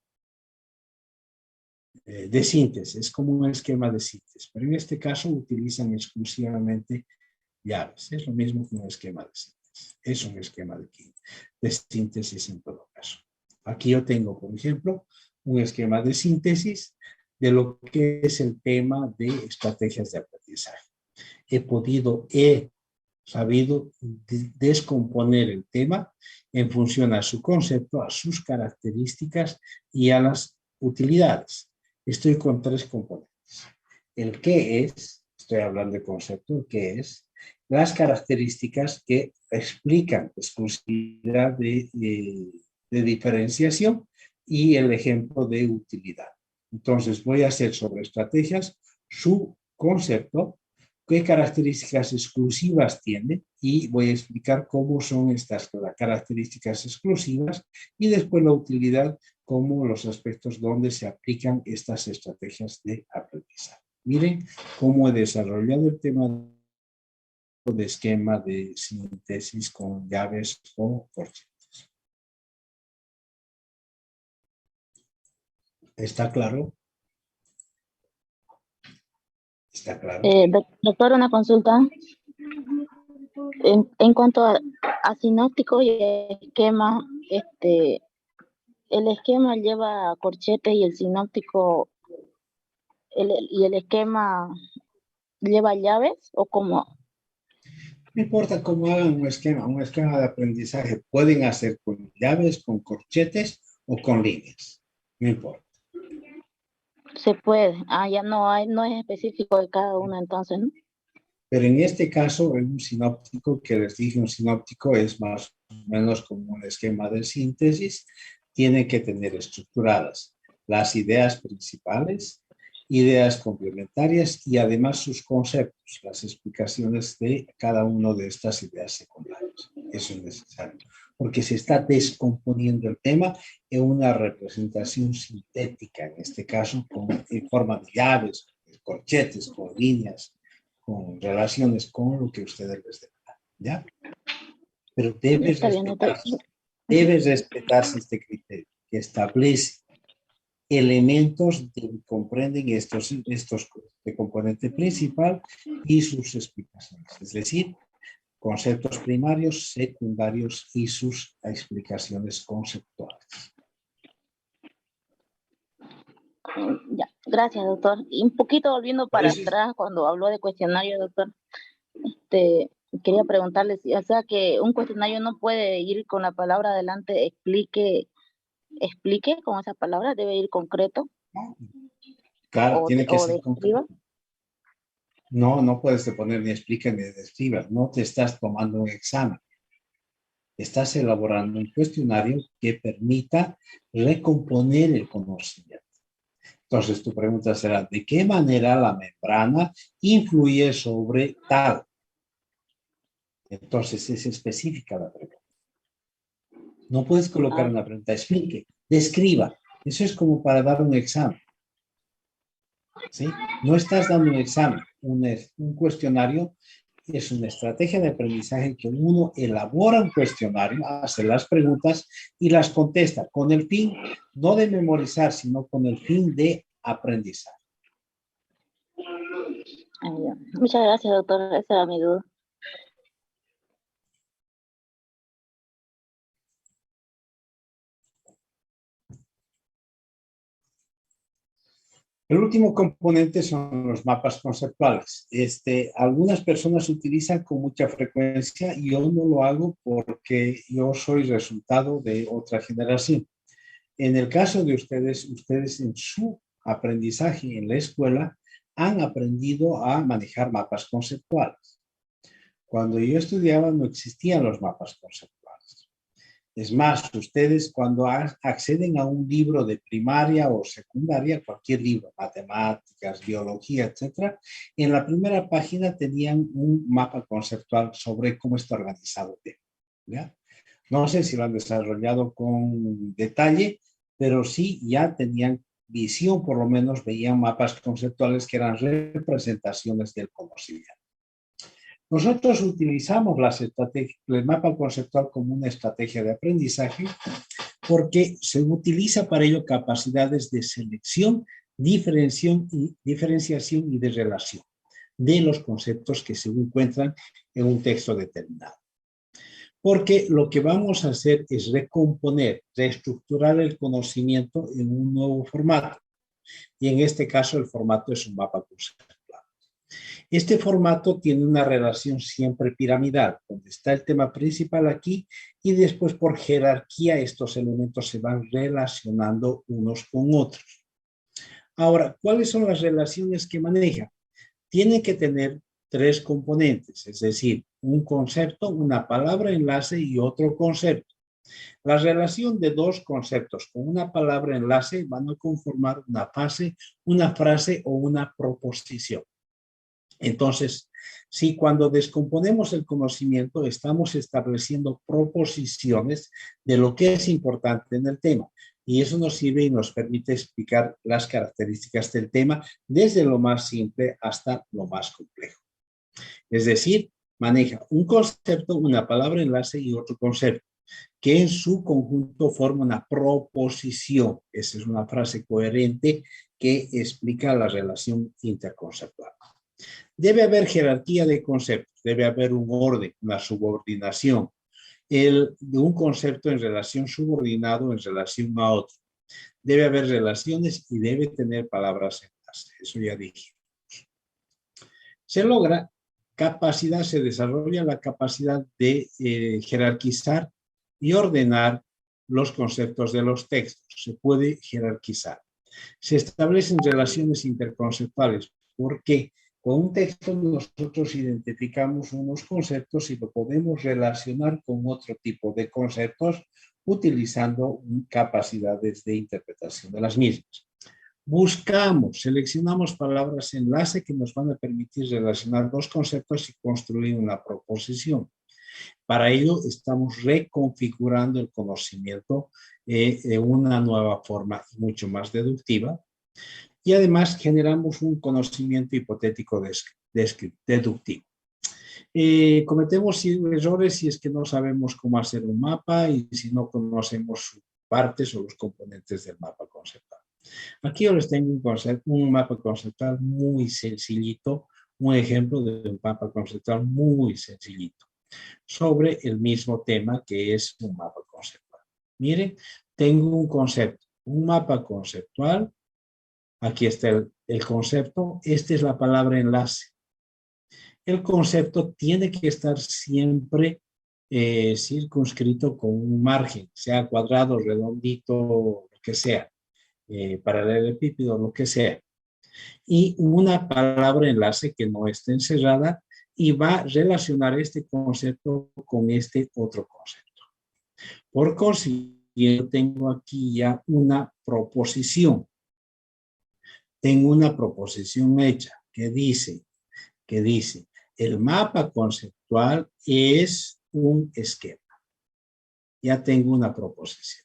síntesis, como un esquema de síntesis, pero en este caso utilizan exclusivamente llaves. Es lo mismo que un esquema de síntesis. Es un esquema de síntesis en todo caso. Aquí yo tengo, por ejemplo, un esquema de síntesis de lo que es el tema de estrategias de aprendizaje. He sabido descomponer el tema en función a su concepto, a sus características y a las utilidades. Estoy con tres componentes. El qué es, estoy hablando de concepto, el qué es, las características que explican exclusividad de diferenciación y el ejemplo de utilidad. Entonces voy a hacer sobre estrategias su concepto, qué características exclusivas tiene y voy a explicar cómo son estas características exclusivas y después la utilidad como los aspectos donde se aplican estas estrategias de aprendizaje. Miren cómo he desarrollado el tema de esquema de síntesis con llaves o corchetes. ¿Está claro? ¿Está claro? Doctor, una consulta. En cuanto a sinóptico y esquema, el esquema lleva corchetes y el sinóptico y el esquema lleva llaves o como. No importa cómo hagan un esquema de aprendizaje, pueden hacer con llaves, con corchetes o con líneas. No importa. Se puede. Ya no es específico de cada uno entonces, ¿no? Pero en este caso, en un sinóptico, que les dije, un sinóptico es más o menos como un esquema de síntesis, tiene que tener estructuradas las ideas principales, ideas complementarias y además sus conceptos, las explicaciones de cada una de estas ideas secundarias. Eso es necesario, porque se está descomponiendo el tema en una representación sintética, en este caso, en forma de llaves, corchetes, con líneas, con relaciones con lo que ustedes les den, ¿ya? Pero Está bien, doctor. debe respetarse este criterio que establece elementos que comprenden estos de componente principal y sus explicaciones, es decir, conceptos primarios, secundarios y sus explicaciones conceptuales. Ya, gracias, doctor. Y un poquito volviendo para atrás, cuando habló de cuestionario, doctor, quería preguntarle si, o sea, que un cuestionario no puede ir con la palabra adelante, explique con esa palabra, debe ir concreto. Claro, tiene que ser describa. concreto. No puedes poner ni explica ni describa, no te estás tomando un examen. Estás elaborando un cuestionario que permita recomponer el conocimiento. Entonces tu pregunta será, ¿de qué manera la membrana influye sobre tal? Entonces es específica la pregunta. No puedes colocar una pregunta, explique, describa. Eso es como para dar un examen. ¿Sí? No estás dando un examen, un cuestionario es una estrategia de aprendizaje que uno elabora un cuestionario, hace las preguntas y las contesta con el fin no de memorizar, sino con el fin de aprendizar. Muchas gracias, doctor. Esa era mi duda. El último componente son los mapas conceptuales. Algunas personas utilizan con mucha frecuencia y yo no lo hago porque yo soy resultado de otra generación. En el caso de ustedes, ustedes en su aprendizaje en la escuela han aprendido a manejar mapas conceptuales. Cuando yo estudiaba no existían los mapas conceptuales. Es más, ustedes cuando acceden a un libro de primaria o secundaria, cualquier libro, matemáticas, biología, etcétera, en la primera página tenían un mapa conceptual sobre cómo está organizado el tema. ¿Ya? No sé si lo han desarrollado con detalle, pero sí ya tenían visión, por lo menos veían mapas conceptuales que eran representaciones del conocimiento. Nosotros utilizamos el mapa conceptual como una estrategia de aprendizaje porque se utiliza para ello capacidades de selección, diferenciación y de relación de los conceptos que se encuentran en un texto determinado. Porque lo que vamos a hacer es recomponer, reestructurar el conocimiento en un nuevo formato. Y en este caso el formato es un mapa conceptual. Este formato tiene una relación siempre piramidal, donde está el tema principal aquí y después por jerarquía estos elementos se van relacionando unos con otros. Ahora, ¿cuáles son las relaciones que maneja? Tiene que tener tres componentes, es decir, un concepto, una palabra enlace y otro concepto. La relación de dos conceptos con una palabra enlace van a conformar una frase o una proposición. Entonces, si cuando descomponemos el conocimiento estamos estableciendo proposiciones de lo que es importante en el tema, y eso nos sirve y nos permite explicar las características del tema desde lo más simple hasta lo más complejo. Es decir, maneja un concepto, una palabra enlace y otro concepto, que en su conjunto forma una proposición. Esa es una frase coherente que explica la relación interconceptual. Debe haber jerarquía de conceptos, debe haber un orden, una subordinación, de un concepto en relación subordinado en relación a otro. Debe haber relaciones y debe tener palabras enlace. Eso ya dije. Se logra capacidad, se desarrolla la capacidad de jerarquizar y ordenar los conceptos de los textos. Se puede jerarquizar. Se establecen relaciones interconceptuales porque con un texto nosotros identificamos unos conceptos y lo podemos relacionar con otro tipo de conceptos utilizando capacidades de interpretación de las mismas. Seleccionamos palabras enlace que nos van a permitir relacionar dos conceptos y construir una proposición. Para ello estamos reconfigurando el conocimiento de una nueva forma mucho más deductiva y además generamos un conocimiento hipotético deductivo. Cometemos errores si es que no sabemos cómo hacer un mapa y si no conocemos sus partes o los componentes del mapa conceptual. Aquí yo les tengo un mapa conceptual muy sencillito, un ejemplo de un mapa conceptual muy sencillito, sobre el mismo tema que es un mapa conceptual. Miren, tengo un concepto, un mapa conceptual, aquí está el concepto, esta es la palabra enlace. El concepto tiene que estar siempre circunscrito con un margen, sea cuadrado, redondito, lo que sea. Paralelepípedo, lo que sea, y una palabra enlace que no esté encerrada y va a relacionar este concepto con este otro concepto. Por consiguiente, tengo aquí ya una proposición. Tengo una proposición hecha que dice, el mapa conceptual es un esquema. Ya tengo una proposición.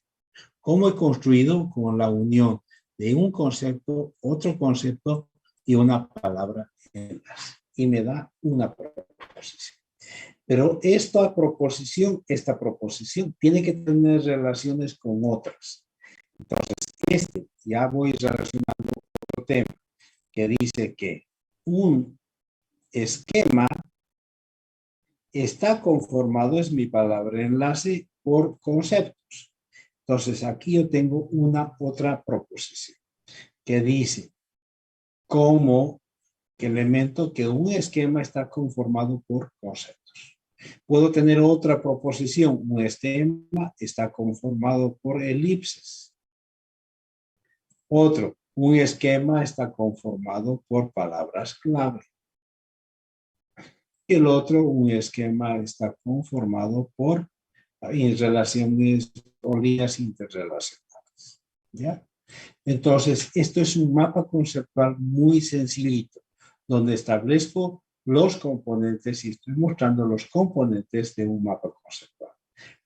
¿Cómo he construido? Con la unión de un concepto, otro concepto y una palabra enlace. Y me da una proposición. Pero esta proposición tiene que tener relaciones con otras. Entonces, ya voy relacionando otro tema que dice que un esquema está conformado, es mi palabra enlace, por conceptos. Entonces, aquí yo tengo una otra proposición que dice como elemento que un esquema está conformado por conceptos. Puedo tener otra proposición. Un esquema está conformado por elipses. Otro, un esquema está conformado por palabras clave. Y el otro, un esquema está conformado por relaciones o líneas interrelacionadas. ¿Ya? Entonces, esto es un mapa conceptual muy sencillito, donde establezco los componentes y estoy mostrando los componentes de un mapa conceptual.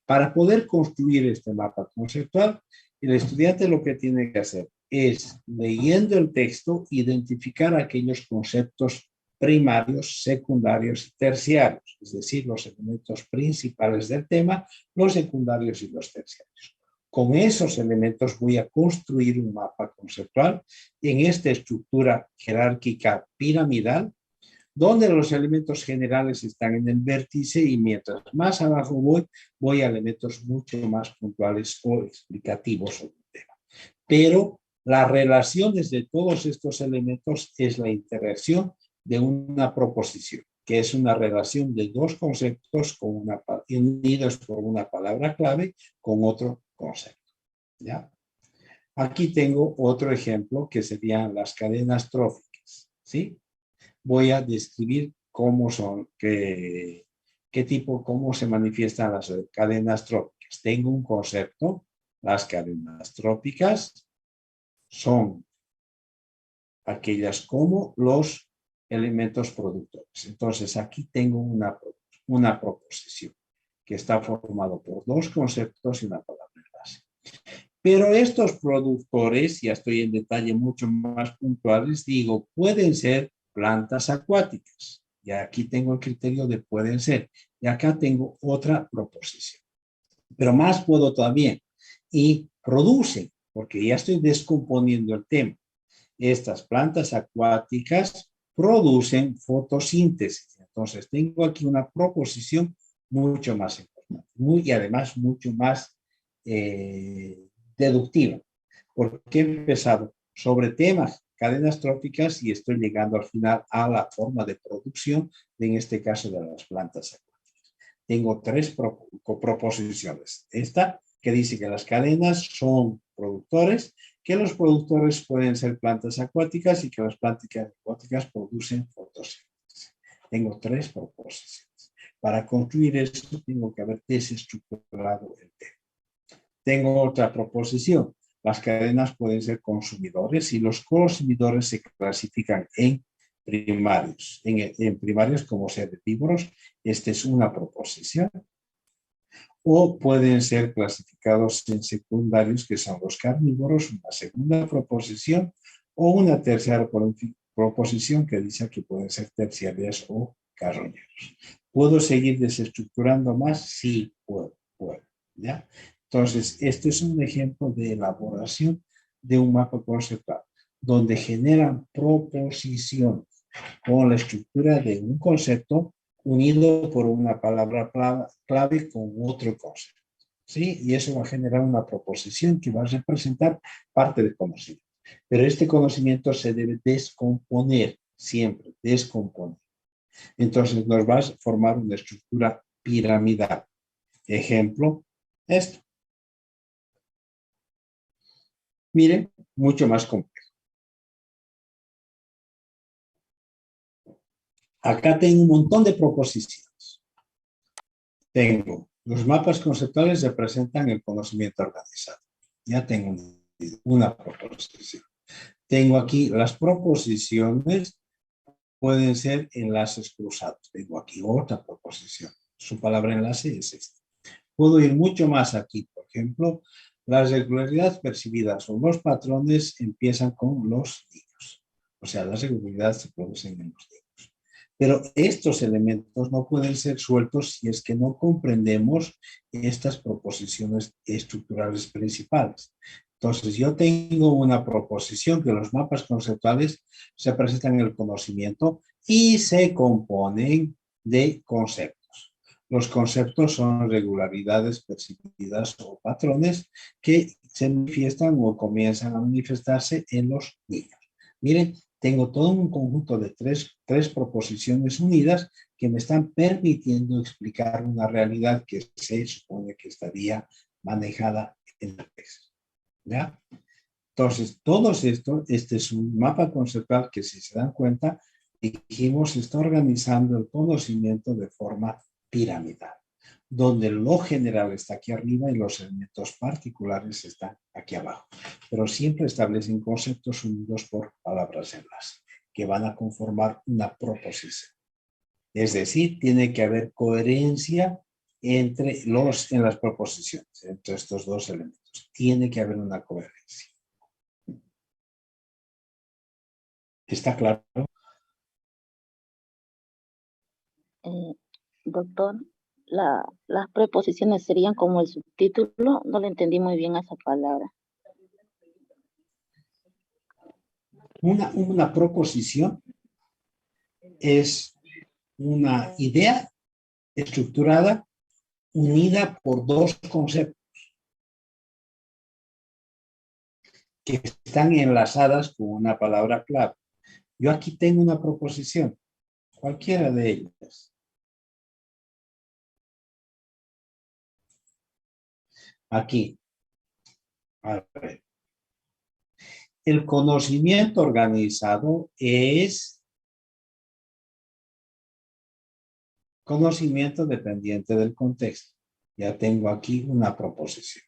Para poder construir este mapa conceptual, el estudiante lo que tiene que hacer es, leyendo el texto, identificar aquellos conceptos primarios, secundarios y terciarios, es decir, los elementos principales del tema, los secundarios y los terciarios. Con esos elementos voy a construir un mapa conceptual en esta estructura jerárquica piramidal, donde los elementos generales están en el vértice y mientras más abajo voy a elementos mucho más puntuales o explicativos sobre el tema. Pero la relación de todos estos elementos es la interacción de una proposición, que es una relación de dos conceptos unidos por una palabra clave con otro concepto. ¿Ya? Aquí tengo otro ejemplo que serían las cadenas tróficas. ¿Sí? Voy a describir cómo son, cómo se manifiestan las cadenas tróficas. Tengo un concepto, las cadenas tróficas son aquellas como los elementos productores. Entonces aquí tengo una proposición que está formado por dos conceptos y una palabra base. Pero estos productores, ya estoy en detalle mucho más puntuales, digo, pueden ser plantas acuáticas. Y aquí tengo el criterio de pueden ser. Y acá tengo otra proposición. Pero más puedo todavía. Y producen, porque ya estoy descomponiendo el tema. Estas plantas acuáticas producen fotosíntesis. Entonces tengo aquí una proposición mucho más importante. Y además mucho más deductiva. Porque he empezado sobre temas cadenas tróficas y estoy llegando al final a la forma de producción, en este caso de las plantas acuáticas. Tengo tres proposiciones. Esta que dice que las cadenas son productores, que los productores pueden ser plantas acuáticas y que las plantas acuáticas producen fotosíntesis. Tengo tres proposiciones. Para construir esto tengo que haber desestructurado el tema. Tengo otra proposición. Las cadenas pueden ser consumidores y los consumidores se clasifican en primarios. En primarios como ser herbívoros, esta es una proposición. O pueden ser clasificados en secundarios, que son los carnívoros, una segunda proposición, o una tercera proposición que dice que pueden ser terciarias o carroñeros. ¿Puedo seguir desestructurando más? Sí, puedo. ¿Ya? Entonces, este es un ejemplo de elaboración de un mapa conceptual, donde generan proposiciones con la estructura de un concepto unido por una palabra clave con otro concepto. ¿Sí? Y eso va a generar una proposición que va a representar parte del conocimiento. Pero este conocimiento se debe descomponer, siempre, descomponer. Entonces nos va a formar una estructura piramidal. Ejemplo, esto. Miren, mucho más complejo. Acá tengo un montón de proposiciones. Tengo, los mapas conceptuales representan el conocimiento organizado. Ya tengo una proposición. Tengo aquí las proposiciones, pueden ser enlaces cruzados. Tengo aquí otra proposición. Su palabra enlace es esta. Puedo ir mucho más aquí. Por ejemplo, las regularidades percibidas o los patrones empiezan con los niños. O sea, las regularidades se producen en los niños. Pero estos elementos no pueden ser sueltos si es que no comprendemos estas proposiciones estructurales principales. Entonces, yo tengo una proposición que los mapas conceptuales se presentan en el conocimiento y se componen de conceptos. Los conceptos son regularidades percibidas o patrones que se manifiestan o comienzan a manifestarse en los niños. Miren, tengo todo un conjunto de tres proposiciones unidas que me están permitiendo explicar una realidad que se supone que estaría manejada en la tesis. ¿Ya? Entonces, todo esto, este es un mapa conceptual que, si se dan cuenta, dijimos, está organizando el conocimiento de forma piramidal, donde lo general está aquí arriba y los elementos particulares están aquí abajo. Pero siempre establecen conceptos unidos por palabras enlace, que van a conformar una proposición. Es decir, tiene que haber coherencia en las proposiciones, entre estos dos elementos. Tiene que haber una coherencia. ¿Está claro? Doctor, las preposiciones serían como el subtítulo. No le entendí muy bien a esa palabra. Una proposición es una idea estructurada unida por dos conceptos que están enlazadas con una palabra clave. Yo aquí tengo una proposición, cualquiera de ellas. Aquí. A ver. El conocimiento organizado es conocimiento dependiente del contexto. Ya tengo aquí una proposición.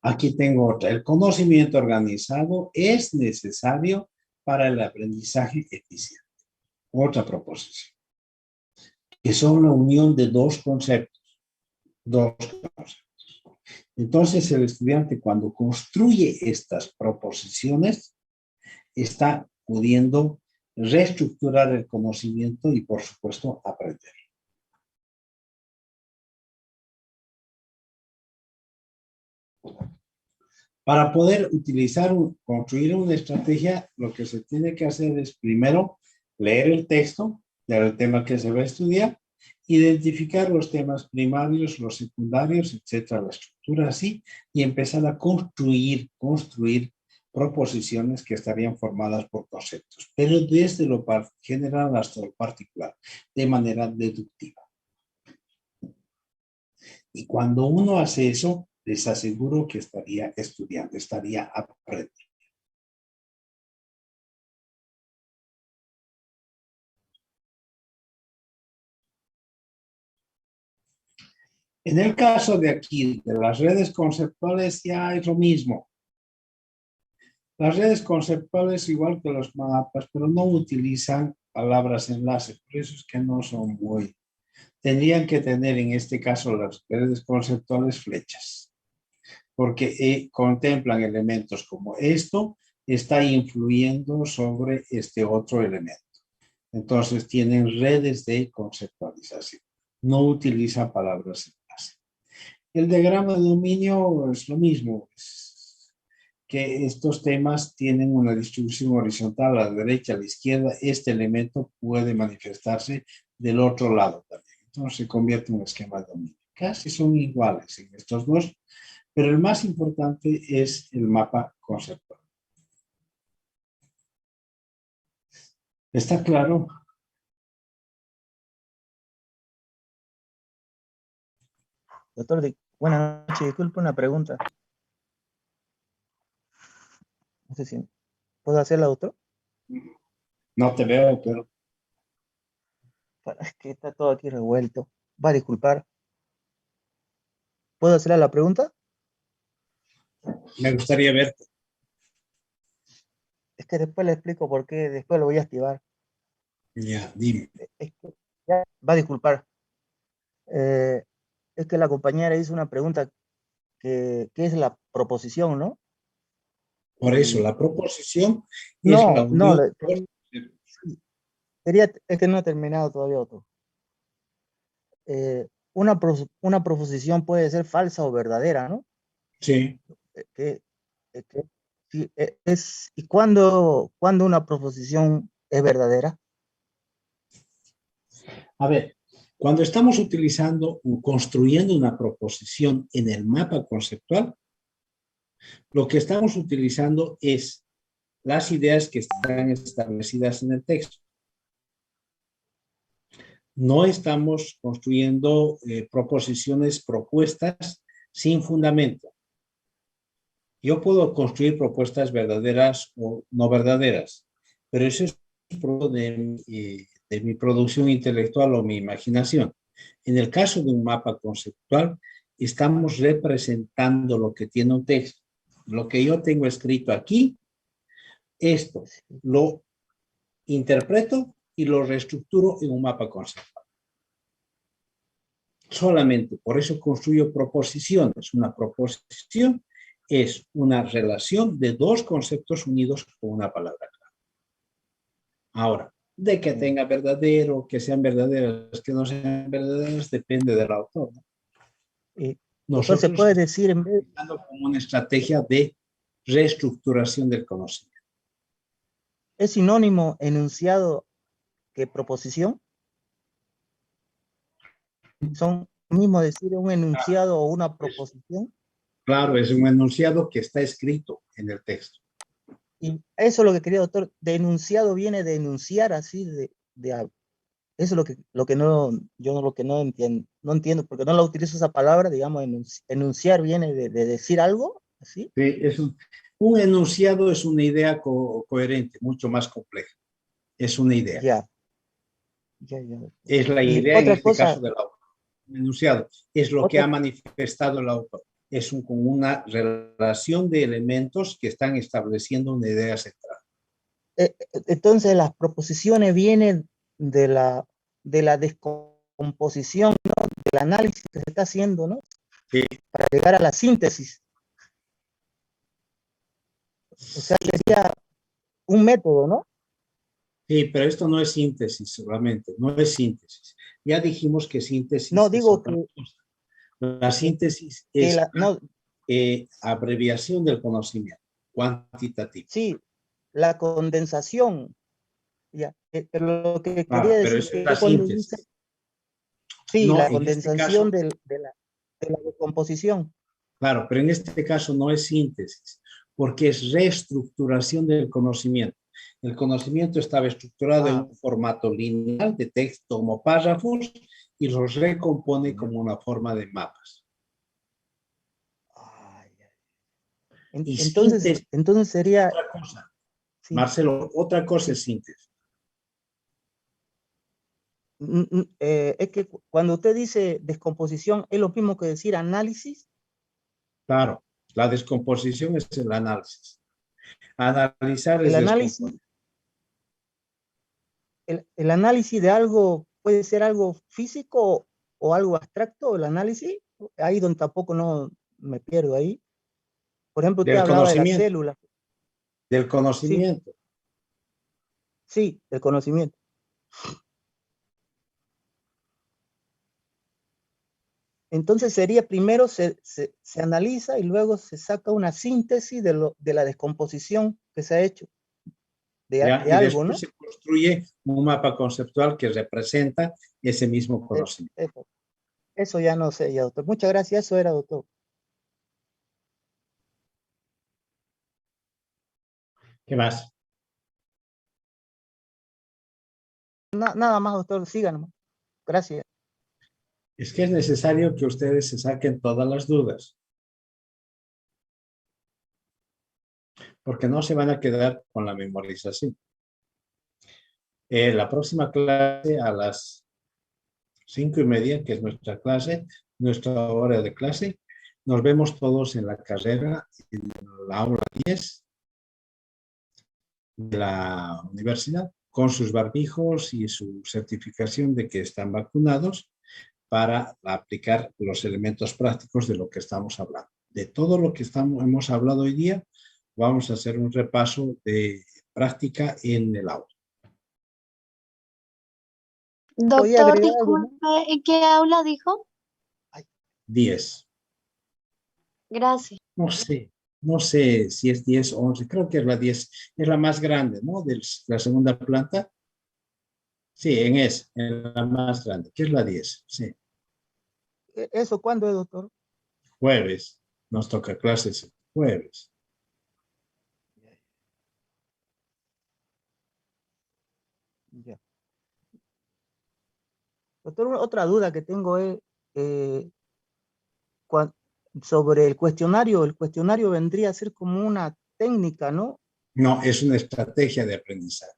Aquí tengo otra. El conocimiento organizado es necesario para el aprendizaje eficiente. Otra proposición. Que son la unión de dos conceptos. Entonces, el estudiante, cuando construye estas proposiciones, está pudiendo reestructurar el conocimiento y, por supuesto, aprender. Para poder construir una estrategia, lo que se tiene que hacer es primero leer el texto del tema que se va a estudiar, identificar los temas primarios, los secundarios, etcétera, la estructura así, y empezar a construir proposiciones que estarían formadas por conceptos, pero desde lo general hasta lo particular, de manera deductiva. Y cuando uno hace eso, les aseguro que estaría estudiando, estaría aprendiendo. En el caso de aquí, de las redes conceptuales, ya es lo mismo. Las redes conceptuales, igual que los mapas, pero no utilizan palabras enlace, por eso es que no son muy... Tendrían que tener en este caso las redes conceptuales flechas, porque contemplan elementos como esto, está influyendo sobre este otro elemento. Entonces tienen redes de conceptualización, no utilizan palabras enlace. El diagrama de dominio es lo mismo, es que estos temas tienen una distribución horizontal a la derecha, a la izquierda. Este elemento puede manifestarse del otro lado también. Entonces se convierte en un esquema de dominio. Casi son iguales en estos dos, pero el más importante es el mapa conceptual. ¿Está claro? Doctor, buenas noches, disculpe una pregunta. No sé si puedo hacerla, doctor. No te veo, pero... Es que está todo aquí revuelto. Va a disculpar. ¿Puedo hacerle la pregunta? Me gustaría verte. Es que después le explico por qué, después lo voy a activar. Ya, dime. Es que ya, va a disculpar. Es que la compañera hizo una pregunta que es la proposición, ¿no? Por eso, la proposición es la No, unión. es que no he terminado todavía, doctor. Una proposición puede ser falsa o verdadera, ¿no? Sí. ¿Y cuándo una proposición es verdadera? A ver, Cuando estamos utilizando o construyendo una proposición en el mapa conceptual, lo que estamos utilizando es las ideas que están establecidas en el texto. No estamos construyendo proposiciones propuestas sin fundamento. Yo puedo construir propuestas verdaderas o no verdaderas, pero eso es producto de mi producción intelectual o mi imaginación. En el caso de un mapa conceptual, estamos representando lo que tiene un texto. Lo que yo tengo escrito aquí, esto lo interpreto y lo reestructuro en un mapa conceptual. Solamente por eso construyo proposiciones. Una proposición es una relación de dos conceptos unidos con una palabra clave. Ahora, de que tenga verdadero, que sean verdaderas, que no sean verdaderas, depende del autor, ¿no? Nosotros se puede decir en vez como una estrategia de reestructuración del conocimiento. ¿Es sinónimo enunciado que proposición? ¿Son mismo decir un enunciado o una proposición? Claro, es un enunciado que está escrito en el texto. Y eso es lo que quería, doctor. De enunciado viene de enunciar así eso es lo que no, yo lo que no entiendo, porque no la utilizo esa palabra, digamos, enunciar viene de decir algo, ¿así? Sí, es un enunciado es una idea coherente, mucho más compleja. Es una idea. Ya. Es la Y idea en otra este cosa, caso del autor. Un enunciado es lo que ha manifestado el autor. Es con una relación de elementos que están estableciendo una idea central. Entonces las proposiciones vienen de la descomposición, ¿no? Del análisis que se está haciendo, ¿no? Sí. Para llegar a la síntesis. O sea, sería un método, ¿no? Sí, pero esto no es síntesis solamente, no es síntesis. Ya dijimos que síntesis no, es digo otra que, cosa. La síntesis es no, abreviación del conocimiento, cuantitativo. sí, la condensación, ya, pero lo que Claro, quería pero decir eso es que la cuando síntesis. dice, sí, No, la en este condensación caso, de la descomposición. claro, pero en este caso no es síntesis, porque es reestructuración del conocimiento. El conocimiento estaba estructurado en un formato lineal de texto como párrafos y los recompone como una forma de mapas. Y Entonces sería... otra cosa. Sí. Marcelo, otra cosa es síntesis. Es que cuando usted dice descomposición, ¿es lo mismo que decir análisis? Claro, la descomposición es el análisis. Analizar es El análisis, descomponer. el análisis de algo puede ser algo físico o algo abstracto, el análisis, ahí donde tampoco no me pierdo ahí. Por ejemplo, usted Del hablaba de las conocimiento. células. Del conocimiento. Sí, del conocimiento. Entonces sería primero se analiza y luego se saca una síntesis de la descomposición que se ha hecho de Y algo, ¿no? después se construye un mapa conceptual que representa ese mismo conocimiento. Eso ya no sé, ya, doctor. Muchas gracias, eso era, doctor. ¿Qué más? Nada más, doctor, síganos. Gracias. Es que es necesario que ustedes se saquen todas las dudas. Porque no se van a quedar con la memorización. La próxima clase a las 5:30, que es nuestra clase, nuestra hora de clase, nos vemos todos en la carrera, en la aula 10 de la universidad, con sus barbijos y su certificación de que están vacunados para aplicar los elementos prácticos de lo que estamos hablando. De todo lo que hemos hablado hoy día, vamos a hacer un repaso de práctica en el aula. Doctor, disculpe, ¿en qué aula dijo? 10. Gracias. No sé si es 10 o 11, creo que es la 10, es la más grande, ¿no? De la segunda planta. Sí, en la más grande, que es la 10. Sí, ¿Eso cuándo es, doctor? jueves. Nos toca clases jueves. Ya. Doctor, otra duda que tengo es sobre el cuestionario. El cuestionario vendría a ser como una técnica, ¿no? No, es una estrategia de aprendizaje.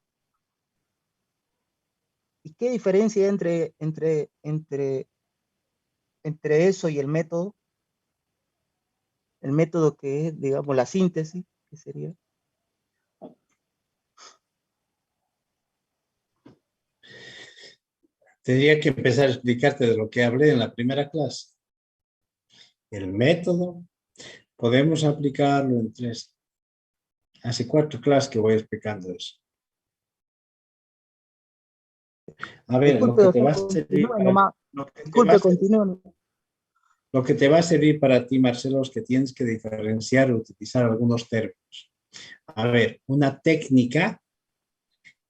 ¿Y qué diferencia hay entre eso y el método? El método que es, digamos, la síntesis, ¿qué sería? Tendría que empezar a explicarte de lo que hablé en la primera clase. El método, podemos aplicarlo en 3. Hace 4 clases que voy explicando eso. A ver, lo Disculpe, que te doctor, va a servir continúe para, nomás. lo que te va a Disculpe, ser- continúe. lo que te va a servir para ti, Marcelo, es que tienes que diferenciar o utilizar algunos términos. A ver, una técnica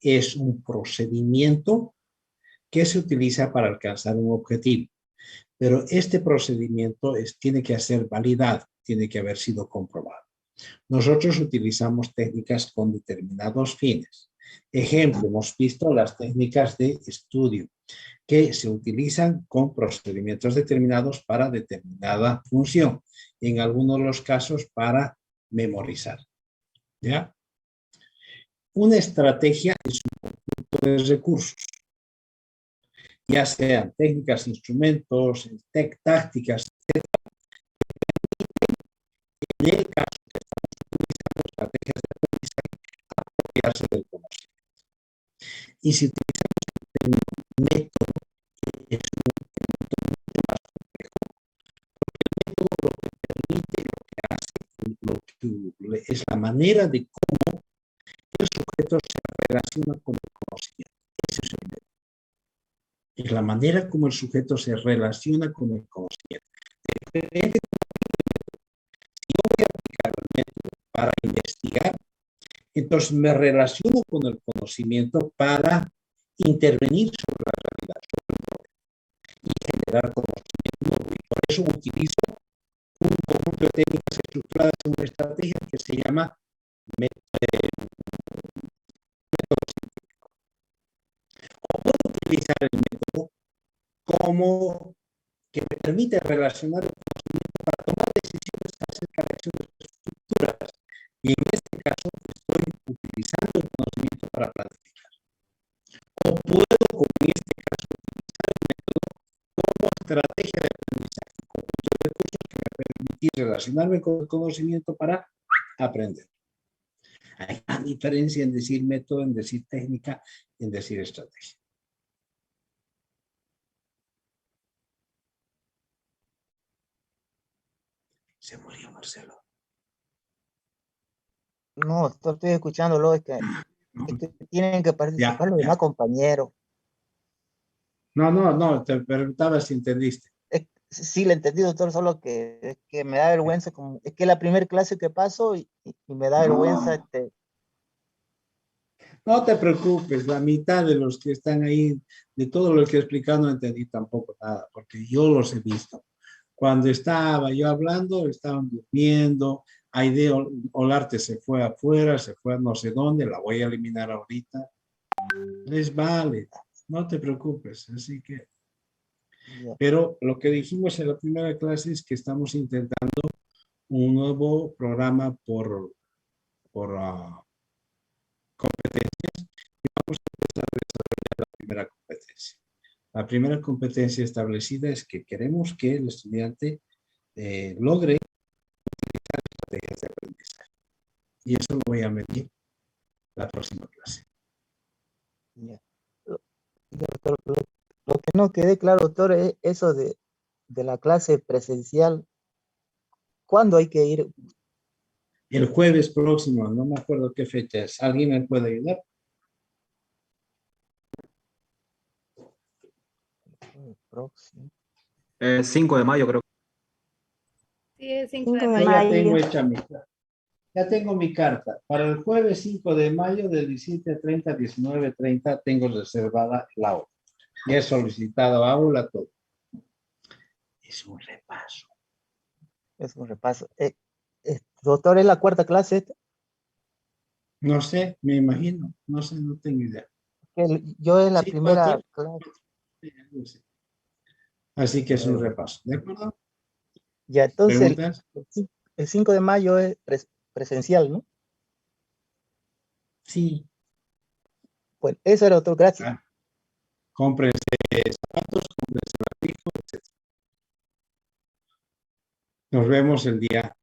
es un procedimiento que se utiliza para alcanzar un objetivo, pero este procedimiento tiene que ser validado, tiene que haber sido comprobado. Nosotros utilizamos técnicas con determinados fines. Ejemplo, hemos visto las técnicas de estudio que se utilizan con procedimientos determinados para determinada función. En algunos de los casos para memorizar. ¿Ya? Una estrategia es un conjunto de recursos, ya sean técnicas, instrumentos, tácticas, en el caso de estrategias de aprendizaje, apropiarse del conocimiento. Y si utilizamos el término método, es un método mucho más complejo, porque el método lo que permite, lo que hace, es la manera de cómo el sujeto se relaciona con el conocimiento. Ese es el método. Es la manera como el sujeto se relaciona con el conocimiento. Depende. Si yo voy a aplicar el método para investigar, entonces me relaciono con el conocimiento para intervenir sobre la realidad, sobre el problema y generar conocimiento nuevo. Y por eso utilizo un conjunto de técnicas estructuradas en una estrategia que se llama método científico. O puedo utilizar el método como que me permite relacionar el conocimiento para tomar decisiones acerca de acciones estructuradas. Y en este caso estoy utilizando el conocimiento para planificar. O puedo, como en este caso, utilizar el método como estrategia de aprendizaje, un conjunto de recursos que me permiten relacionarme con el conocimiento para aprender. Hay una diferencia en decir método, en decir técnica, en decir estrategia. Se murió Marcelo. No, estoy escuchándolo, es que tienen que participar los demás compañeros. No, te preguntaba si entendiste. Sí, le entendí, doctor, solo que me da vergüenza, es que es la primera clase que paso y me da vergüenza. No te preocupes, la mitad de los que están ahí, de todo lo que he explicado, no entendí tampoco nada, porque yo los he visto. Cuando estaba yo hablando, estaban durmiendo, Aide Olarte se fue afuera, se fue a no sé dónde, la voy a eliminar ahorita. Les vale, no te preocupes, así que... Pero lo que dijimos en la primera clase es que estamos intentando un nuevo programa por competencias y vamos a empezar a desarrollar la primera competencia. La primera competencia establecida es que queremos que el estudiante logre utilizar estrategias de aprendizaje. Y eso lo voy a medir la próxima clase. Lo que no quede claro, doctor, es eso de la clase presencial. ¿Cuándo hay que ir? El jueves próximo, no me acuerdo qué fecha es. ¿Alguien me puede ayudar? Próximo. 5 de mayo creo. Sí, es 5 de Yo mayo. ya tengo hecha mi clase. Ya tengo mi carta. Para el jueves 5 de mayo de 17:30 a 19:30 tengo reservada el aula. Ya he solicitado aula todo. Es un repaso. Es un repaso. Doctor, ¿es la cuarta clase esta? No sé, me imagino. No sé, no tengo idea. Yo es la Sí, primera cuatro. clase. Sí, algo así. Así que es un repaso. ¿De acuerdo? Ya, entonces, ¿Preguntas? el 5 de mayo es presencial, ¿no? Sí. Bueno, eso era, doctor, gracias. Ah, cómprese zapatos, cómprese barbijo, etc. Nos vemos el día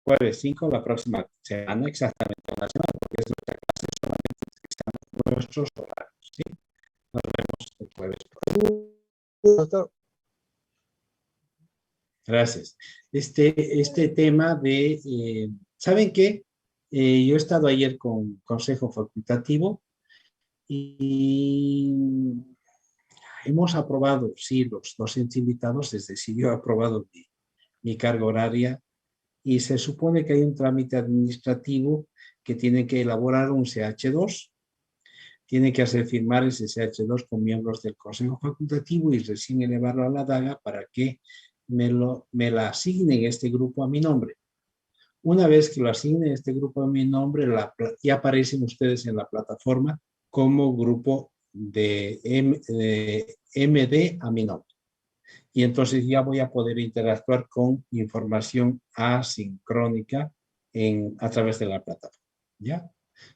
jueves 5, la próxima semana, exactamente una semana, porque es nuestra clase solamente que sean nuestros horarios, ¿sí? Nos vemos el jueves próximo. Doctor, Gracias. Este tema de, ¿saben qué? Yo he estado ayer con Consejo Facultativo y hemos aprobado, sí, los docentes invitados, es decir, yo he aprobado mi carga horaria y se supone que hay un trámite administrativo que tiene que elaborar un CH2, tiene que hacer firmar ese CH2 con miembros del Consejo Facultativo y recién elevarlo a la DAGA para que me la asignen este grupo a mi nombre. Una vez que lo asignen este grupo a mi nombre, ya aparecen ustedes en la plataforma como grupo de MD a mi nombre. Y entonces ya voy a poder interactuar con información asincrónica a través de la plataforma. ¿Ya?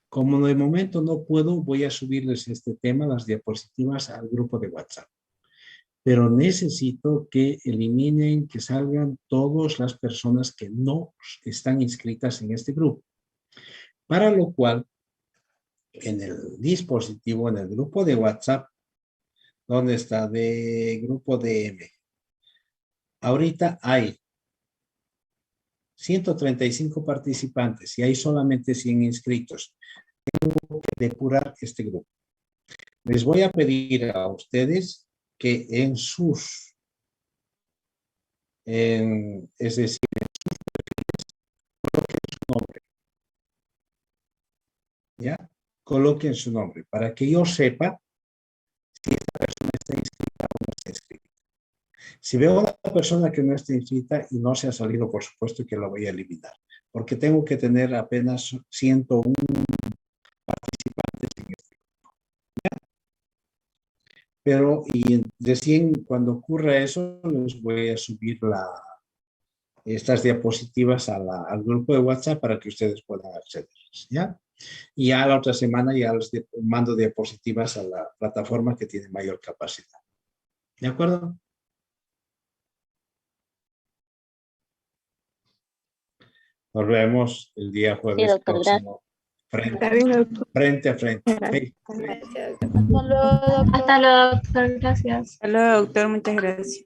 Como de momento no puedo, voy a subirles este tema, las diapositivas, al grupo de WhatsApp. Pero necesito que eliminen, que salgan todas las personas que no están inscritas en este grupo. Para lo cual, en el dispositivo, en el grupo de WhatsApp, ¿dónde está? De grupo DM. Ahorita hay 135 participantes y hay solamente 100 inscritos. Tengo que depurar este grupo. Les voy a pedir a ustedes que en sus, es decir, coloquen su nombre, ¿ya? Coloquen su nombre para que yo sepa si esta persona está inscrita o no está inscrita. Si veo a una persona que no está inscrita y no se ha salido, por supuesto que la voy a eliminar, porque tengo que tener apenas 101 participantes en este. Pero y recién cuando ocurra eso, les voy a subir estas diapositivas al grupo de WhatsApp para que ustedes puedan acceder, ¿ya? Y ya la otra semana ya les mando diapositivas a la plataforma que tiene mayor capacidad. ¿De acuerdo? Nos vemos el día jueves doctor, próximo. Está bien, doctor. Frente a frente. Gracias. Sí. Hasta luego, doctor. Hasta luego, doctor. Gracias. Hasta luego, doctor. Muchas gracias.